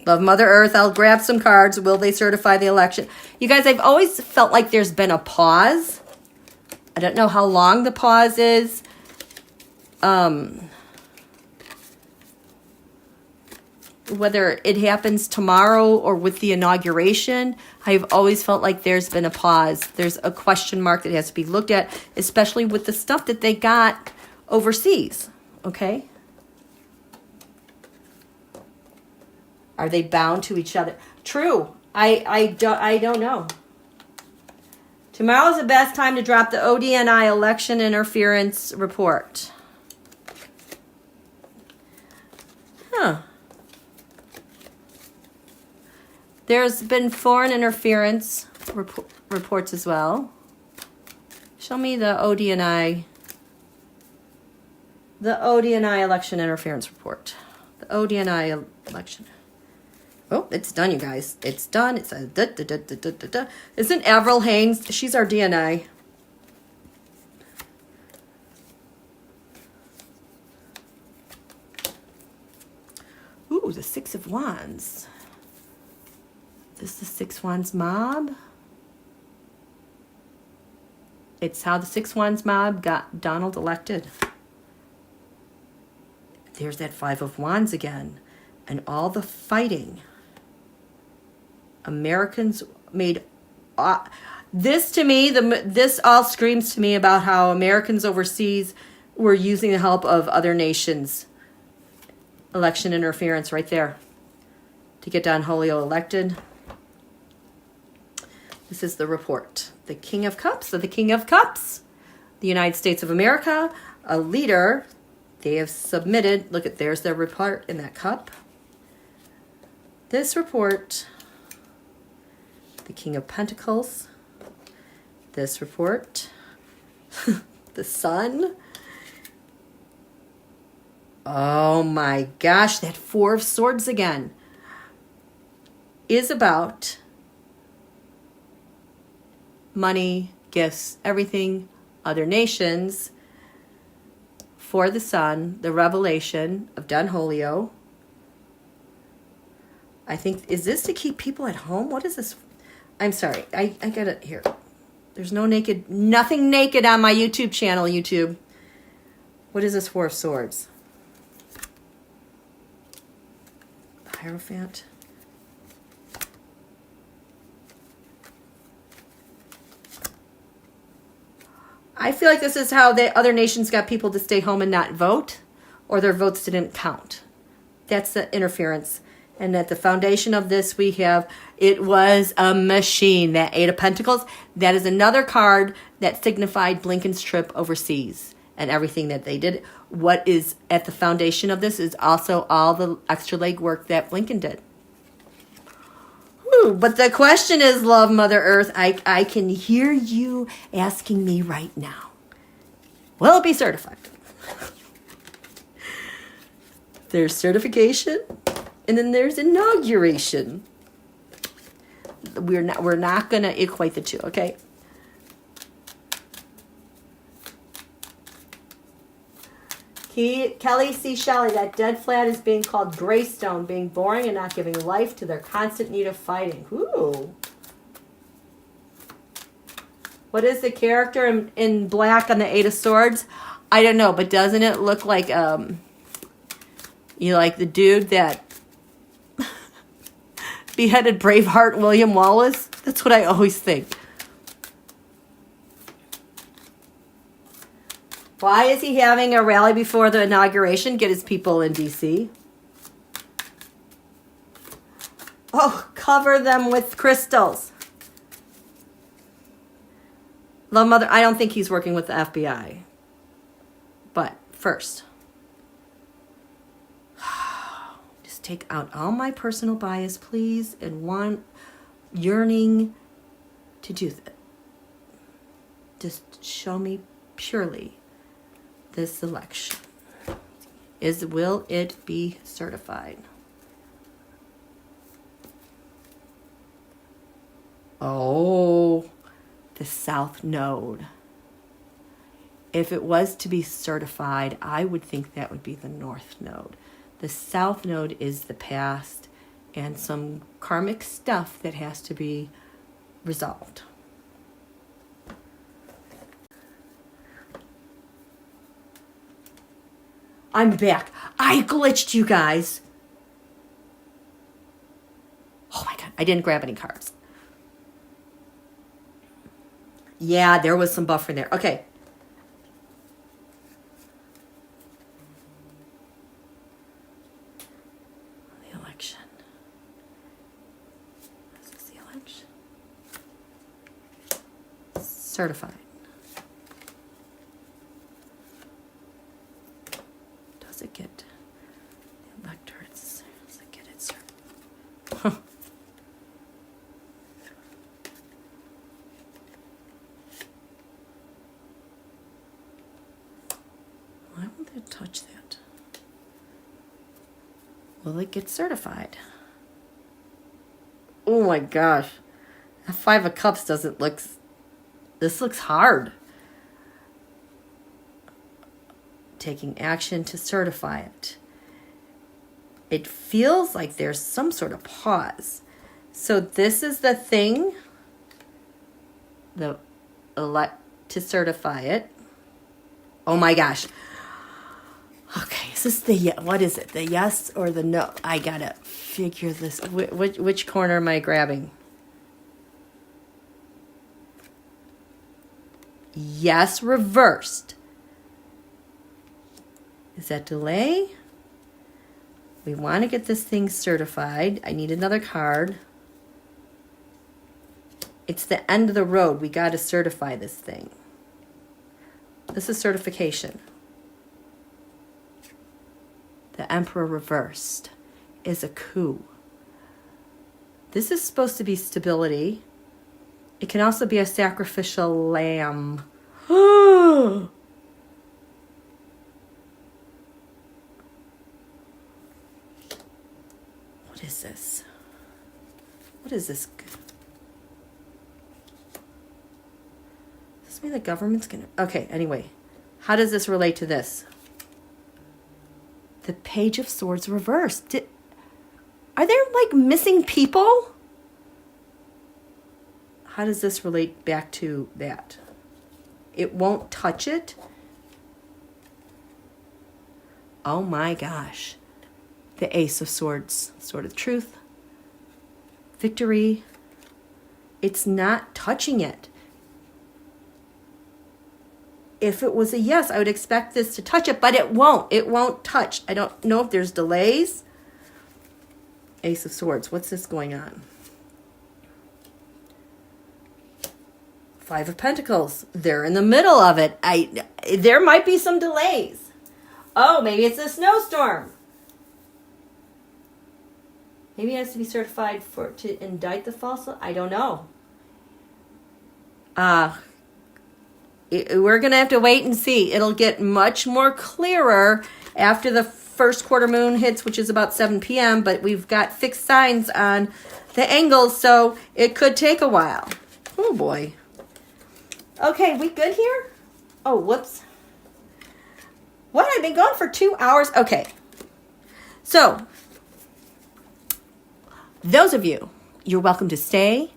Love Mother Earth. I'll grab some cards. Will they certify the election? You guys, I've always felt like there's been a pause. I don't know how long the pause is. Whether it happens tomorrow or with the inauguration, I've always felt like there's been a pause. There's a question mark that has to be looked at, especially with the stuff that they got overseas. Okay? Are they bound to each other? True. I don't know. Tomorrow's the best time to drop the ODNI election interference report. Huh. There's been foreign interference reports as well. Show me the ODNI. The ODNI election interference report. The ODNI election. Oh, it's done, you guys. It's done. It says da da da da da da da. Isn't Avril Haines? She's our DNI. Ooh, the 6 of Wands. Is this the 6 Wands mob? It's how the 6 Wands mob got Donald elected. There's that 5 of Wands again. And all the fighting. Americans made... this to me, this all screams to me about how Americans overseas were using the help of other nations. Election interference right there. To get Donholio elected. This is the report. The King of Cups. So the King of Cups, the United States of America, a leader. They have submitted. Look at, there's their report in that cup. This report, the King of Pentacles. This report, the Sun. Oh my gosh, that 4 of Swords again is about money, gifts, everything, other nations. For the Sun, the revelation of Donholio. I think, is this to keep people at home? What is this? I'm sorry. I got it here. There's no naked, nothing naked on my YouTube channel, YouTube. What is this 4 of Swords? The Hierophant. I feel like this is how the other nations got people to stay home and not vote, or their votes didn't count. That's the interference. And at the foundation of this, we have, it was a machine. That 8 of Pentacles, that is another card that signified Blinken's trip overseas and everything that they did. What is at the foundation of this is also all the extra leg work that Blinken did. Whew, but the question is, love Mother Earth, I can hear you asking me right now. Will it be certified? There's certification. And then there's inauguration. we're not going to equate the two, okay? Kelly C. Shelley, that dead flat is being called Greystone, being boring and not giving life to their constant need of fighting. Ooh. What is the character in black on the Eight of Swords? I don't know, but doesn't it look like, the dude that beheaded Braveheart William Wallace? That's what I always think. Why is he having a rally before the inauguration? Get his people in D.C. Oh, cover them with crystals. Love Mother, I don't think he's working with the FBI. But first, just take out all my personal bias, please, and one yearning to do that. Just show me purely this election. Will it be certified? Oh, the South Node. If it was to be certified, I would think that would be the North Node. The South Node is the past and some karmic stuff that has to be resolved. I'm back. I glitched, you guys. Oh my God, I didn't grab any cards. Yeah, there was some buffer in there. Okay. The election. This is the election. Certified. Does it get the electorates? Does it get it certified? Why won't they touch that? Will it get certified? Oh my gosh. That Five of Cups doesn't look... This looks hard. Taking action to certify it. It feels like there's some sort of pause. So this is the thing. To certify it. Oh my gosh. Okay, is this the, what is it? The yes or the no? I gotta figure this. Which corner am I grabbing? Yes, reversed. Is that delay? We want to get this thing certified. I need another card. It's the end of the road. We got to certify this thing. This is certification. The Emperor reversed is a coup. This is supposed to be stability. It can also be a sacrificial lamb. What is this? What is this? Does this mean the government's gonna... Okay, anyway. How does this relate to this? The Page of Swords reversed. Are there, like, missing people? How does this relate back to that? It won't touch it? Oh my gosh. The Ace of Swords. Sword of Truth. Victory. It's not touching it. If it was a yes, I would expect this to touch it, but it won't. It won't touch. I don't know if there's delays. Ace of Swords. What's this going on? Five of Pentacles. They're in the middle of it. There might be some delays. Oh, maybe it's a snowstorm. Maybe it has to be certified to indict the false. I don't know. We're going to have to wait and see. It'll get much more clearer after the first quarter moon hits, which is about 7 p.m., but we've got fixed signs on the angles, so it could take a while. Oh boy. Okay, we good here? Oh, whoops. What? I've been gone for 2 hours? Okay. So, those of you, you're welcome to stay,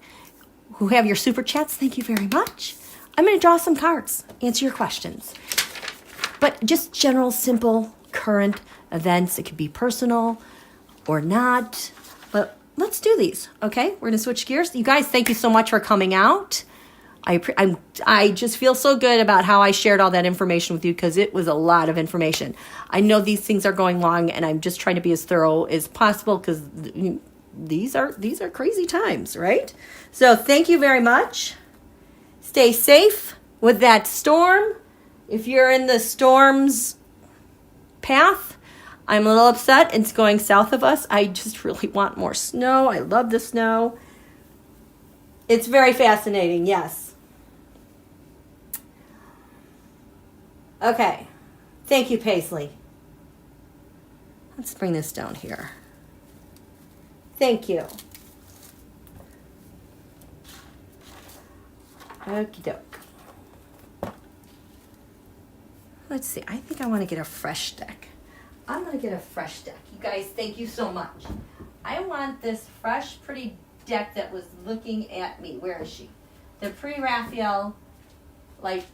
who have your super chats, thank you very much. I'm going to draw some cards, answer your questions. But just general, simple, current events. It could be personal or not. But let's do these, okay? We're going to switch gears. You guys, thank you so much for coming out. I just feel so good about how I shared all that information with you because it was a lot of information. I know these things are going long, and I'm just trying to be as thorough as possible because these are crazy times, right? So thank you very much. Stay safe with that storm. If you're in the storm's path, I'm a little upset. It's going south of us. I just really want more snow. I love the snow. It's very fascinating, yes. Okay. Thank you, Paisley. Let's bring this down here. Thank you. Okie doke. Let's see. I think I want to get a fresh deck. I'm going to get a fresh deck. You guys, thank you so much. I want this fresh, pretty deck that was looking at me. Where is she? The pre-Raphael, like,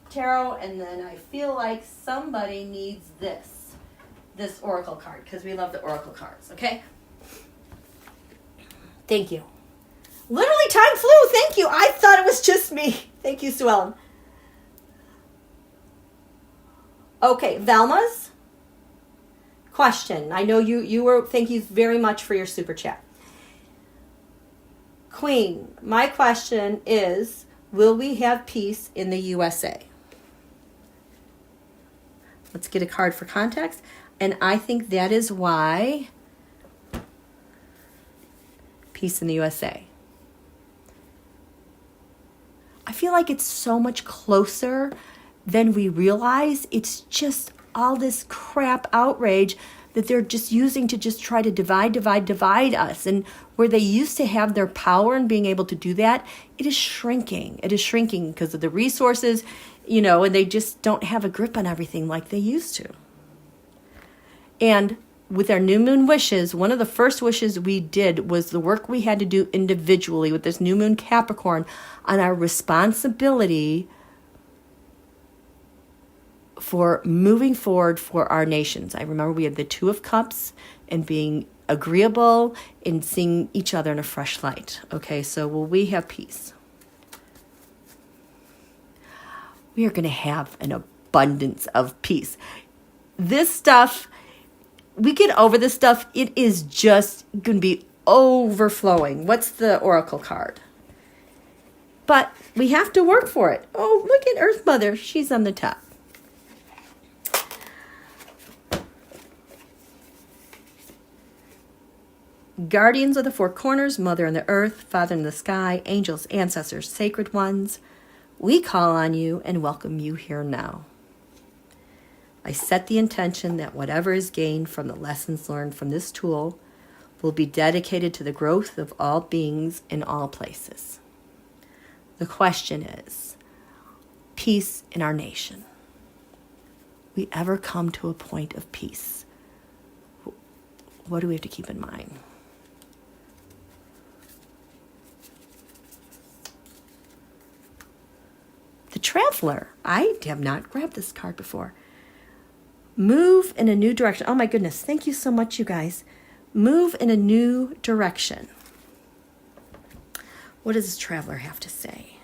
tarot, and then I feel like somebody needs this oracle card, because we love the oracle cards, okay? Thank you. Literally, time flew. Thank you. I thought it was just me. Thank you, Sue Ellen. Okay, Velma's question. I know you were, thank you very much for your super chat. Queen, my question is, will we have peace in the USA? Let's get a card for context. And I think that is why peace in the USA. I feel like it's so much closer than we realize. It's just all this crap outrage that they're just using to just try to divide us. And where they used to have their power and being able to do that, it is shrinking. It is shrinking because of the resources, and they just don't have a grip on everything like they used to. And with our new moon wishes, one of the first wishes we did was the work we had to do individually with this new moon Capricorn on our responsibility for moving forward for our nations. I remember we had the Two of Cups and being agreeable and seeing each other in a fresh light. Okay, so will we have peace? We are going to have an abundance of peace. This stuff, we get over this stuff, it is just going to be overflowing. What's the oracle card? But we have to work for it. Oh, look at Earth Mother. She's on the top. Guardians of the four corners, Mother in the earth, Father in the sky, angels, ancestors, sacred ones, we call on you and welcome you here now. I set the intention that whatever is gained from the lessons learned from this tool will be dedicated to the growth of all beings in all places. The question is, peace in our nation. We ever come to a point of peace? What do we have to keep in mind? The Traveler. I have not grabbed this card before. Move in a new direction. Oh my goodness. Thank you so much, you guys. Move in a new direction. What does this Traveler have to say?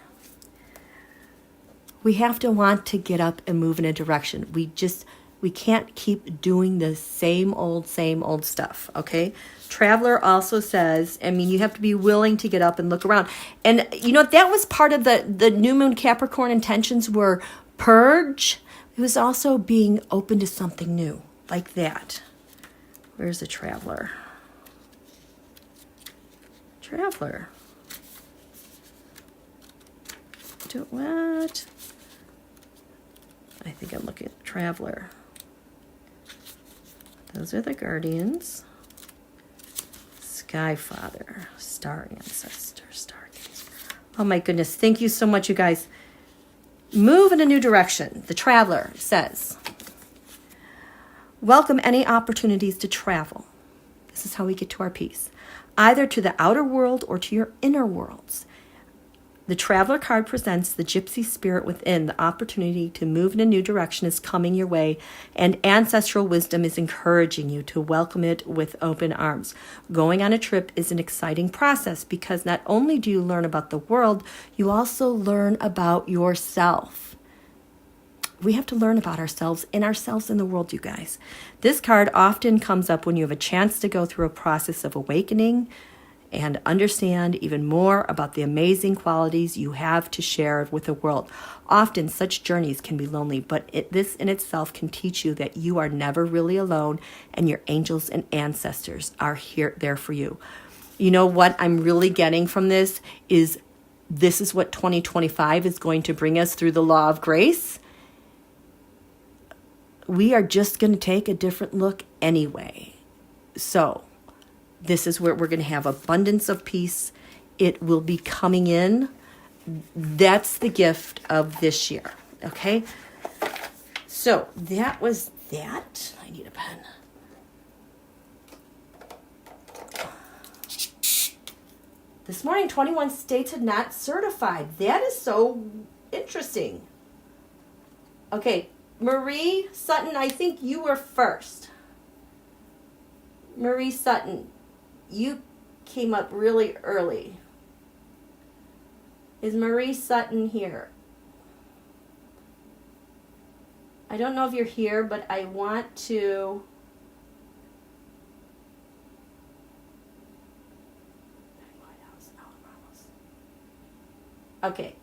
We have to want to get up and move in a direction. We can't keep doing the same old stuff, okay? Traveler also says, you have to be willing to get up and look around. And, that was part of the new moon Capricorn intentions were purge. It was also being open to something new, like that. Where's the Traveler? Traveler. What? I think I'm looking at Traveler. Those are the guardians. Sky Father, Star Ancestor, Stargazer. Oh my goodness. Thank you so much, you guys. Move in a new direction. The Traveler says, welcome any opportunities to travel. This is how we get to our peace. Either to the outer world or to your inner worlds. The Traveler card presents the gypsy spirit within. The opportunity to move in a new direction is coming your way, and ancestral wisdom is encouraging you to welcome it with open arms. Going on a trip is an exciting process because not only do you learn about the world, you also learn about yourself. We have to learn about ourselves and ourselves in the world, you guys. This card often comes up when you have a chance to go through a process of awakening and understand even more about the amazing qualities you have to share with the world. Often such journeys can be lonely, but this in itself can teach you that you are never really alone and your angels and ancestors are there for you. You know what I'm really getting from this is what 2025 is going to bring us through the law of grace. We are just going to take a different look anyway. So this is where we're going to have abundance of peace. It will be coming in. That's the gift of this year. Okay? So that was that. I need a pen. This morning, 21 states had not certified. That is so interesting. Okay, Marie Sutton, I think you were first. Marie Sutton, you came up really early. Is Marie Sutton here? I don't know if you're here, but I want to... Okay.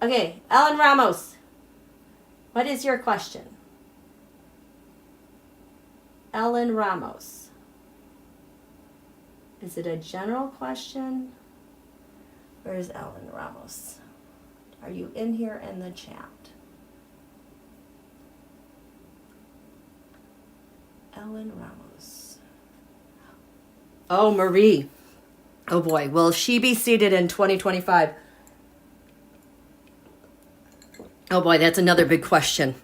Okay, Ellen Ramos, what is your question? Ellen Ramos. Is it a general question? Where is Ellen Ramos? Are you in here in the chat? Ellen Ramos. Oh, Marie. Oh boy, will she be seated in 2025? Oh boy, that's another big question.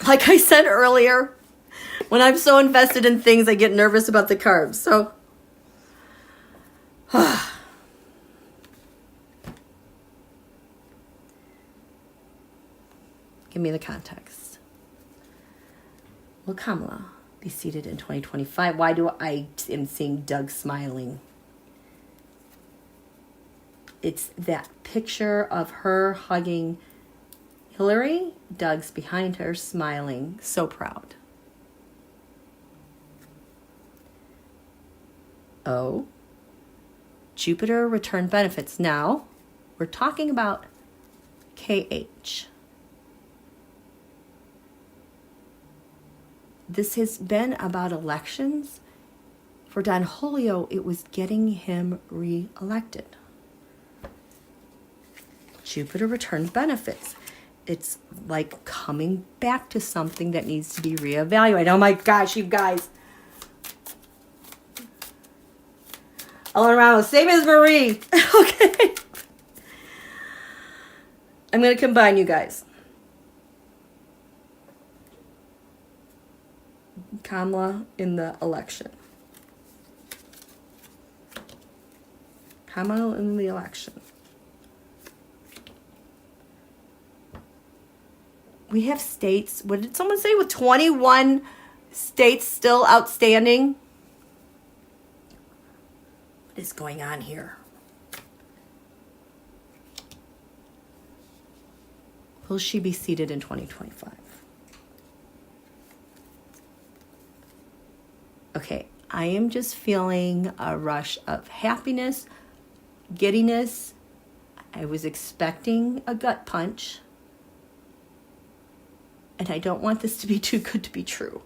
Like I said earlier, when I'm so invested in things, I get nervous about the cards. So, give me the context. Will Kamala be seated in 2025? Why do I am seeing Doug smiling? It's that picture of her hugging Hillary. Doug's behind her, smiling, so proud. Oh, Jupiter return benefits. Now, we're talking about KH. This has been about elections. For Donholio, it was getting him re-elected. Jupiter return benefits. It's like coming back to something that needs to be reevaluated. Oh my gosh, you guys. Ellen Ramos, same as Marie. Okay. I'm going to combine you guys. Kamala in the election. Kamala in the election. We have states, what did someone say, with 21 states still outstanding? What is going on here? Will she be seated in 2025? Okay, I am just feeling a rush of happiness, giddiness. I was expecting a gut punch. And I don't want this to be too good to be true.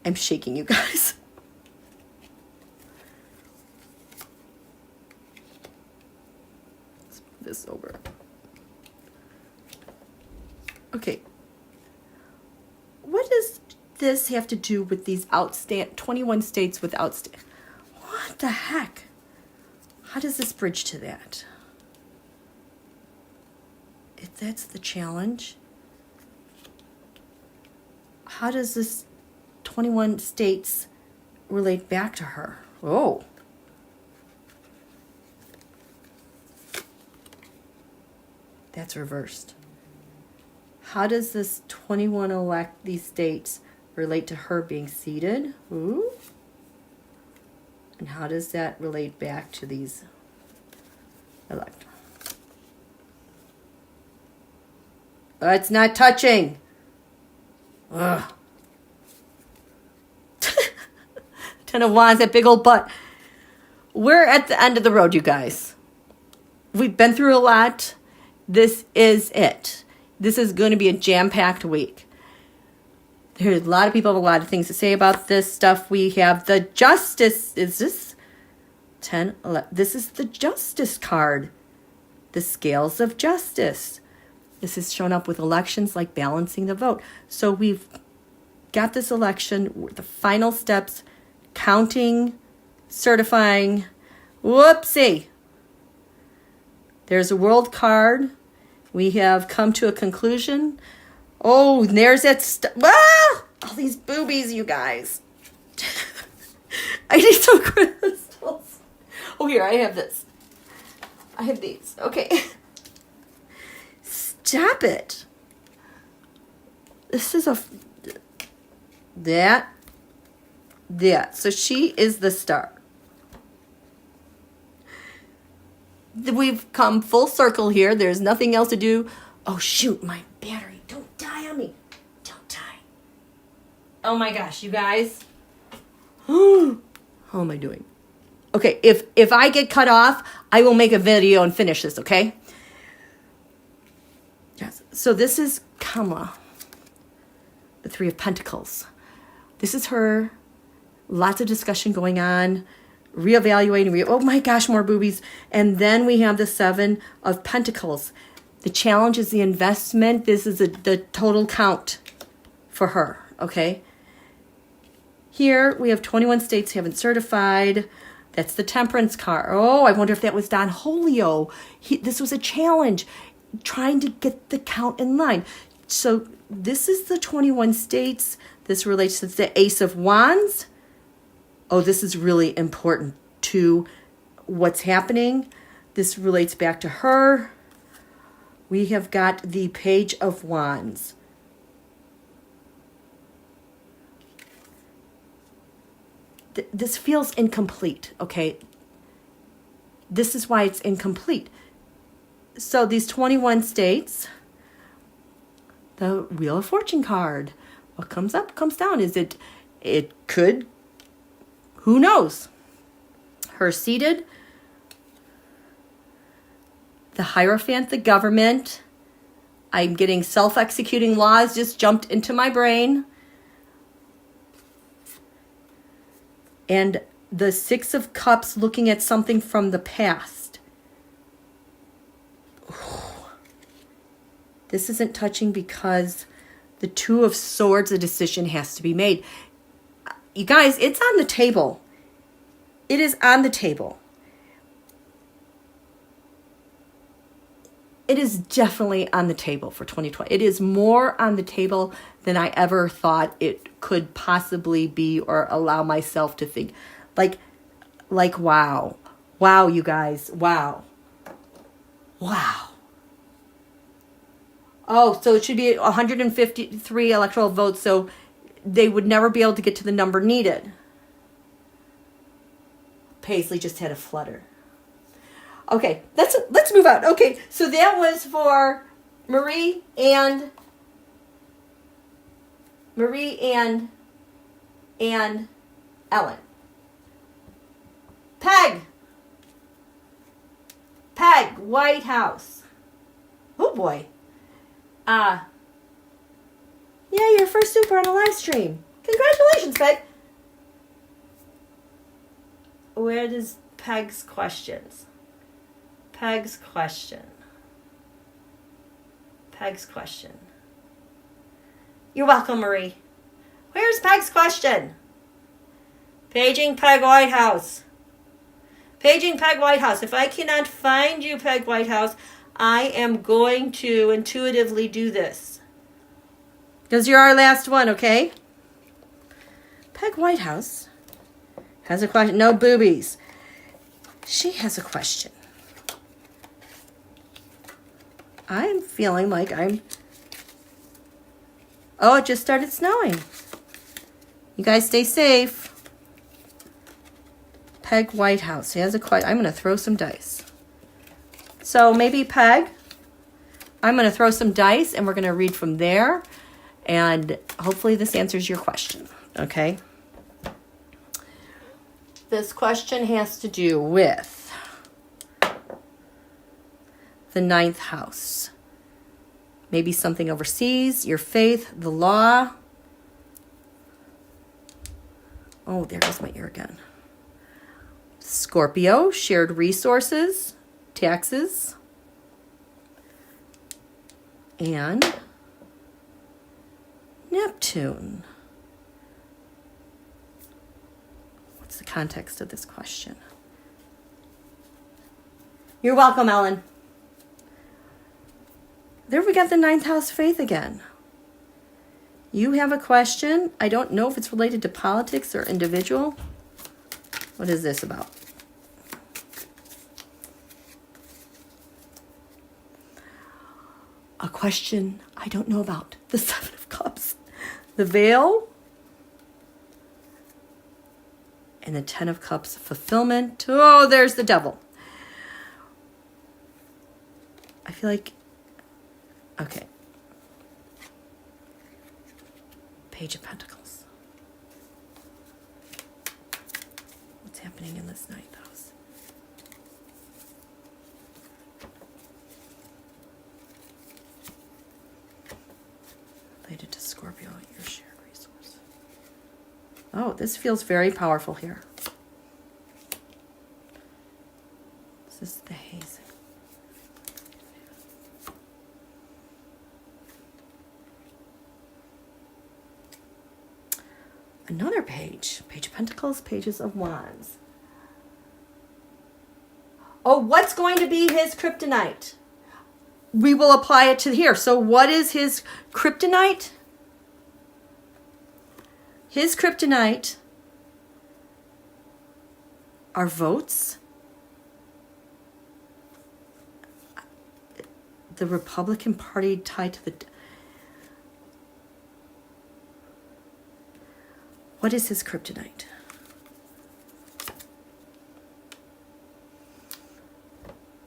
I'm shaking, you guys. Let's move this over. Okay. What does this have to do with these 21 states with outstanding? What the heck? How does this bridge to that? If that's the challenge, how does this 21 states relate back to her? Oh. That's reversed. How does this 21 these states relate to her being seated? Ooh. And how does that relate back to these electrons? It's not touching. Ugh. 10 of Wands, that big old butt. We're at the end of the road, you guys. We've been through a lot. This is it. This is going to be a jam-packed week. There's a lot of people have a lot of things to say about this stuff. We have the Justice. Is this 10, 11? This is the Justice card. The Scales of Justice. This is shown up with elections like balancing the vote. So we've got this election, the final steps, counting, certifying. Whoopsie. There's a World card. We have come to a conclusion. Oh, there's that all these boobies, you guys. I need some crystals. Oh, here, I have this. I have these. Okay. Stop it. This is that. So she is the star. We've come full circle here. There's nothing else to do. Oh, shoot, my battery. Don't die on me. Don't die. Oh, my gosh, you guys. How am I doing? Okay, if I get cut off, I will make a video and finish this, okay? Yes. So this is Kamala, the Three of Pentacles. This is her. Lots of discussion going on. Reevaluating. Oh my gosh, more boobies. And then we have the Seven of Pentacles. The challenge is the investment. This is the total count for her, okay? Here we have 21 states haven't certified. That's the Temperance card. Oh, I wonder if that was Donholio. This was a challenge, trying to get the count in line. So this is the 21 states. This relates to the Ace of Wands. Oh, this is really important to what's happening. This relates back to her. We have got the Page of Wands. This feels incomplete, okay? This is why it's incomplete. So these 21 states, the Wheel of Fortune card. What comes up comes down. It could, who knows? Her seated, the Hierophant, the government. I'm getting self-executing laws just jumped into my brain. And the Six of Cups looking at something from the past. Ooh. This isn't touching because the Two of Swords, a decision has to be made. You guys, it's on the table. It is on the table. It is definitely on the table for 2020. It is more on the table than I ever thought it could possibly be or allow myself to think. Like wow. Wow, you guys. Wow. Wow. Oh, so it should be 153 electoral votes, so they would never be able to get to the number needed. Paisley just had a flutter. Okay, let's move on. Okay, so that was for Marie and Ellen. Peg, White House. Oh boy. Yeah, your first super on a live stream. Congratulations, Peg. Where does Peg's questions? Peg's question. You're welcome, Marie. Where's Peg's question? Paging Peg Whitehouse. Paging Peg Whitehouse. If I cannot find you, Peg Whitehouse, I am going to intuitively do this. Because you're our last one, okay? Peg Whitehouse has a question. No boobies. She has a question. I'm feeling like I'm... Oh, it just started snowing. You guys stay safe. Peg Whitehouse. He has a question. I'm going to throw some dice. So maybe Peg, I'm going to throw some dice and we're going to read from there. And hopefully this answers your question. Okay? This question has to do with the 9th house. Maybe something overseas, your faith, the law. Oh, there goes my ear again. Scorpio, shared resources, taxes, and Neptune. What's the context of this question? You're welcome, Ellen. There we got the 9th house faith again. You have a question. I don't know if it's related to politics or individual. What is this about? A question I don't know about. The 7 of Cups. The veil. And the 10 of Cups. Fulfillment. Oh, there's the devil. I feel like... Okay. Page of Pentacles. What's happening in this 9th house? Related to Scorpio, your shared resource. Oh, this feels very powerful here. This is the haze. Another page. Page of Pentacles, Pages of Wands. Oh, what's going to be his kryptonite? We will apply it to here. So what is his kryptonite? His kryptonite are votes. The Republican Party tied to the... What is his kryptonite?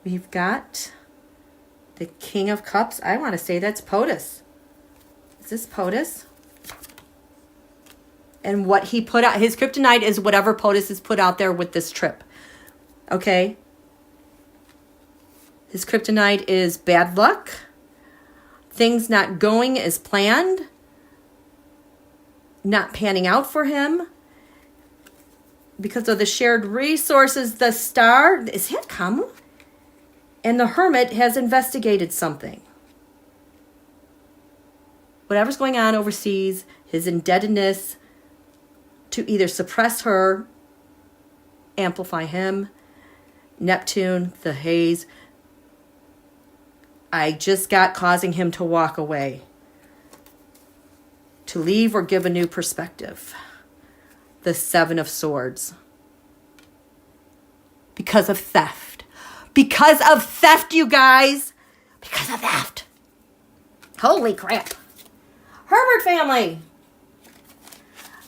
We've got the King of Cups. I want to say that's POTUS. Is this POTUS? And what he put out, his kryptonite is whatever POTUS has put out there with this trip. Okay? His kryptonite is bad luck. Things not going as planned. Not panning out for him because of the shared resources. The Star, is that common? And the Hermit has investigated something. Whatever's going on overseas, his indebtedness to either suppress her, amplify him. Neptune, the haze. I just got causing him to walk away. To leave or give a new perspective. The 7 of Swords. Because of theft. Because of theft, you guys. Because of theft. Holy crap. Herbert family.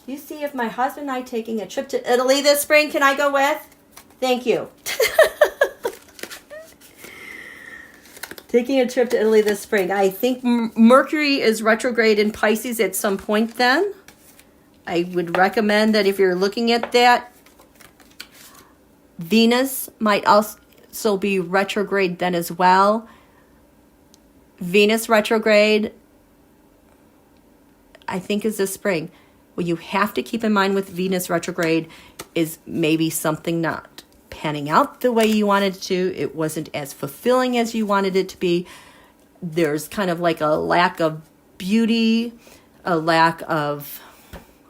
You see if my husband and I taking a trip to Italy this spring, can I go with? Thank you. Taking a trip to Italy this spring. I think Mercury is retrograde in Pisces at some point then. I would recommend that if you're looking at that, Venus might also be retrograde then as well. Venus retrograde, I think, is this spring. What you have to keep in mind with Venus retrograde is maybe something not panning out the way you wanted it to. It wasn't as fulfilling as you wanted it to be. There's kind of like a lack of beauty, a lack of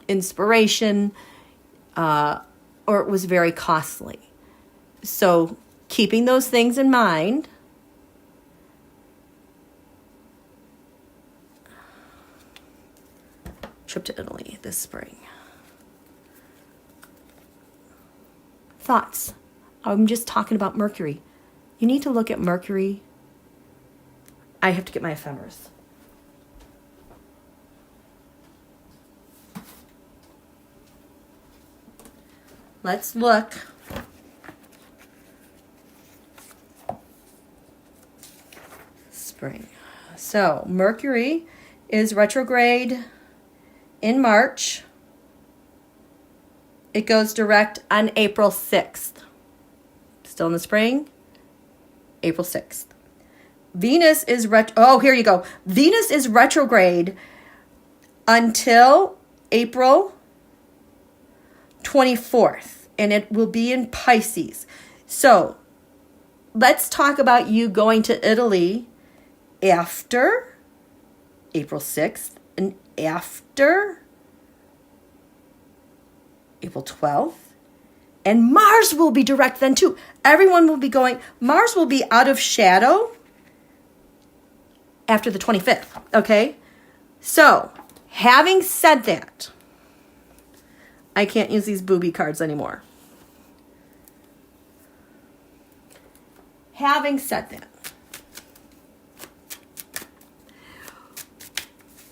inspiration, or it was very costly. So keeping those things in mind, trip to Italy this spring. Thoughts. I'm just talking about Mercury. You need to look at Mercury. I have to get my ephemeris. Let's look. Spring. So Mercury is retrograde in March. It goes direct on April 6th. Still in the spring? April 6th. Venus is here you go. Venus is retrograde until April 24th, and it will be in Pisces. So let's talk about you going to Italy after April 6th and after April 12th. And Mars will be direct then too. Everyone will be going. Mars will be out of shadow after the 25th. Okay? So, having said that, I can't use these booby cards anymore. Having said that,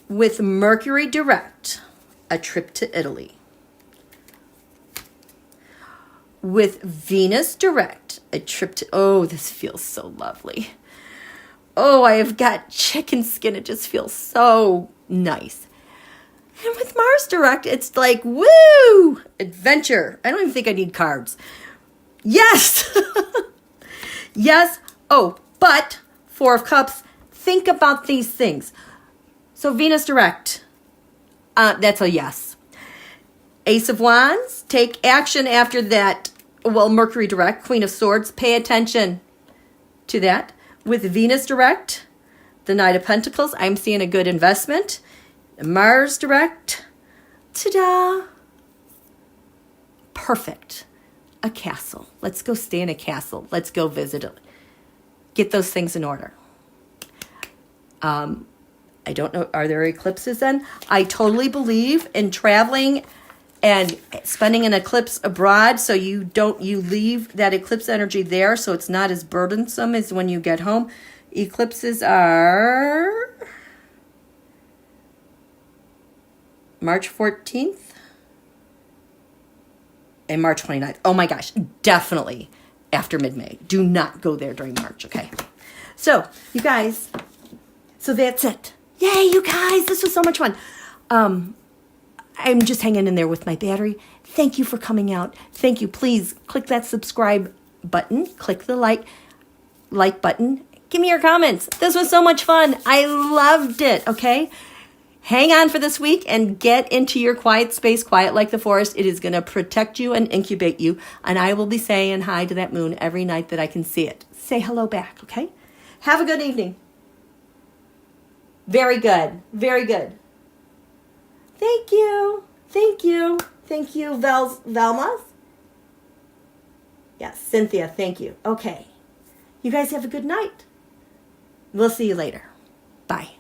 with Mercury direct, a trip to Italy. With Venus direct, a trip to... Oh, this feels so lovely. Oh, I have got chicken skin. It just feels so nice. And with Mars direct, it's like, woo! Adventure. I don't even think I need cards. Yes! Yes. Oh, but Four of Cups, think about these things. So Venus direct, that's a yes. Ace of Wands, take action after that. Well, Mercury direct, Queen of Swords, pay attention to that. With Venus direct, the Knight of Pentacles, I'm seeing a good investment. Mars direct, ta-da! Perfect. A castle. Let's go stay in a castle. Let's go visit it. Get those things in order. I don't know, are there eclipses then? I totally believe in traveling and spending an eclipse abroad, so you leave that eclipse energy there, so it's not as burdensome as when you get home. Eclipses are March 14th and March 29th. Oh my gosh, definitely after mid-May. Do not go there during March, okay? So, you guys, so that's it. Yay, you guys, this was so much fun. I'm just hanging in there with my battery. Thank you for coming out. Thank you. Please click that subscribe button. Click the like button. Give me your comments. This was so much fun. I loved it, okay? Hang on for this week and get into your quiet space, quiet like the forest. It is going to protect you and incubate you. And I will be saying hi to that moon every night that I can see it. Say hello back, okay? Have a good evening. Very good. Very good. Thank you. Thank you. Thank you, Velma. Yes, Cynthia, thank you. Okay. You guys have a good night. We'll see you later. Bye.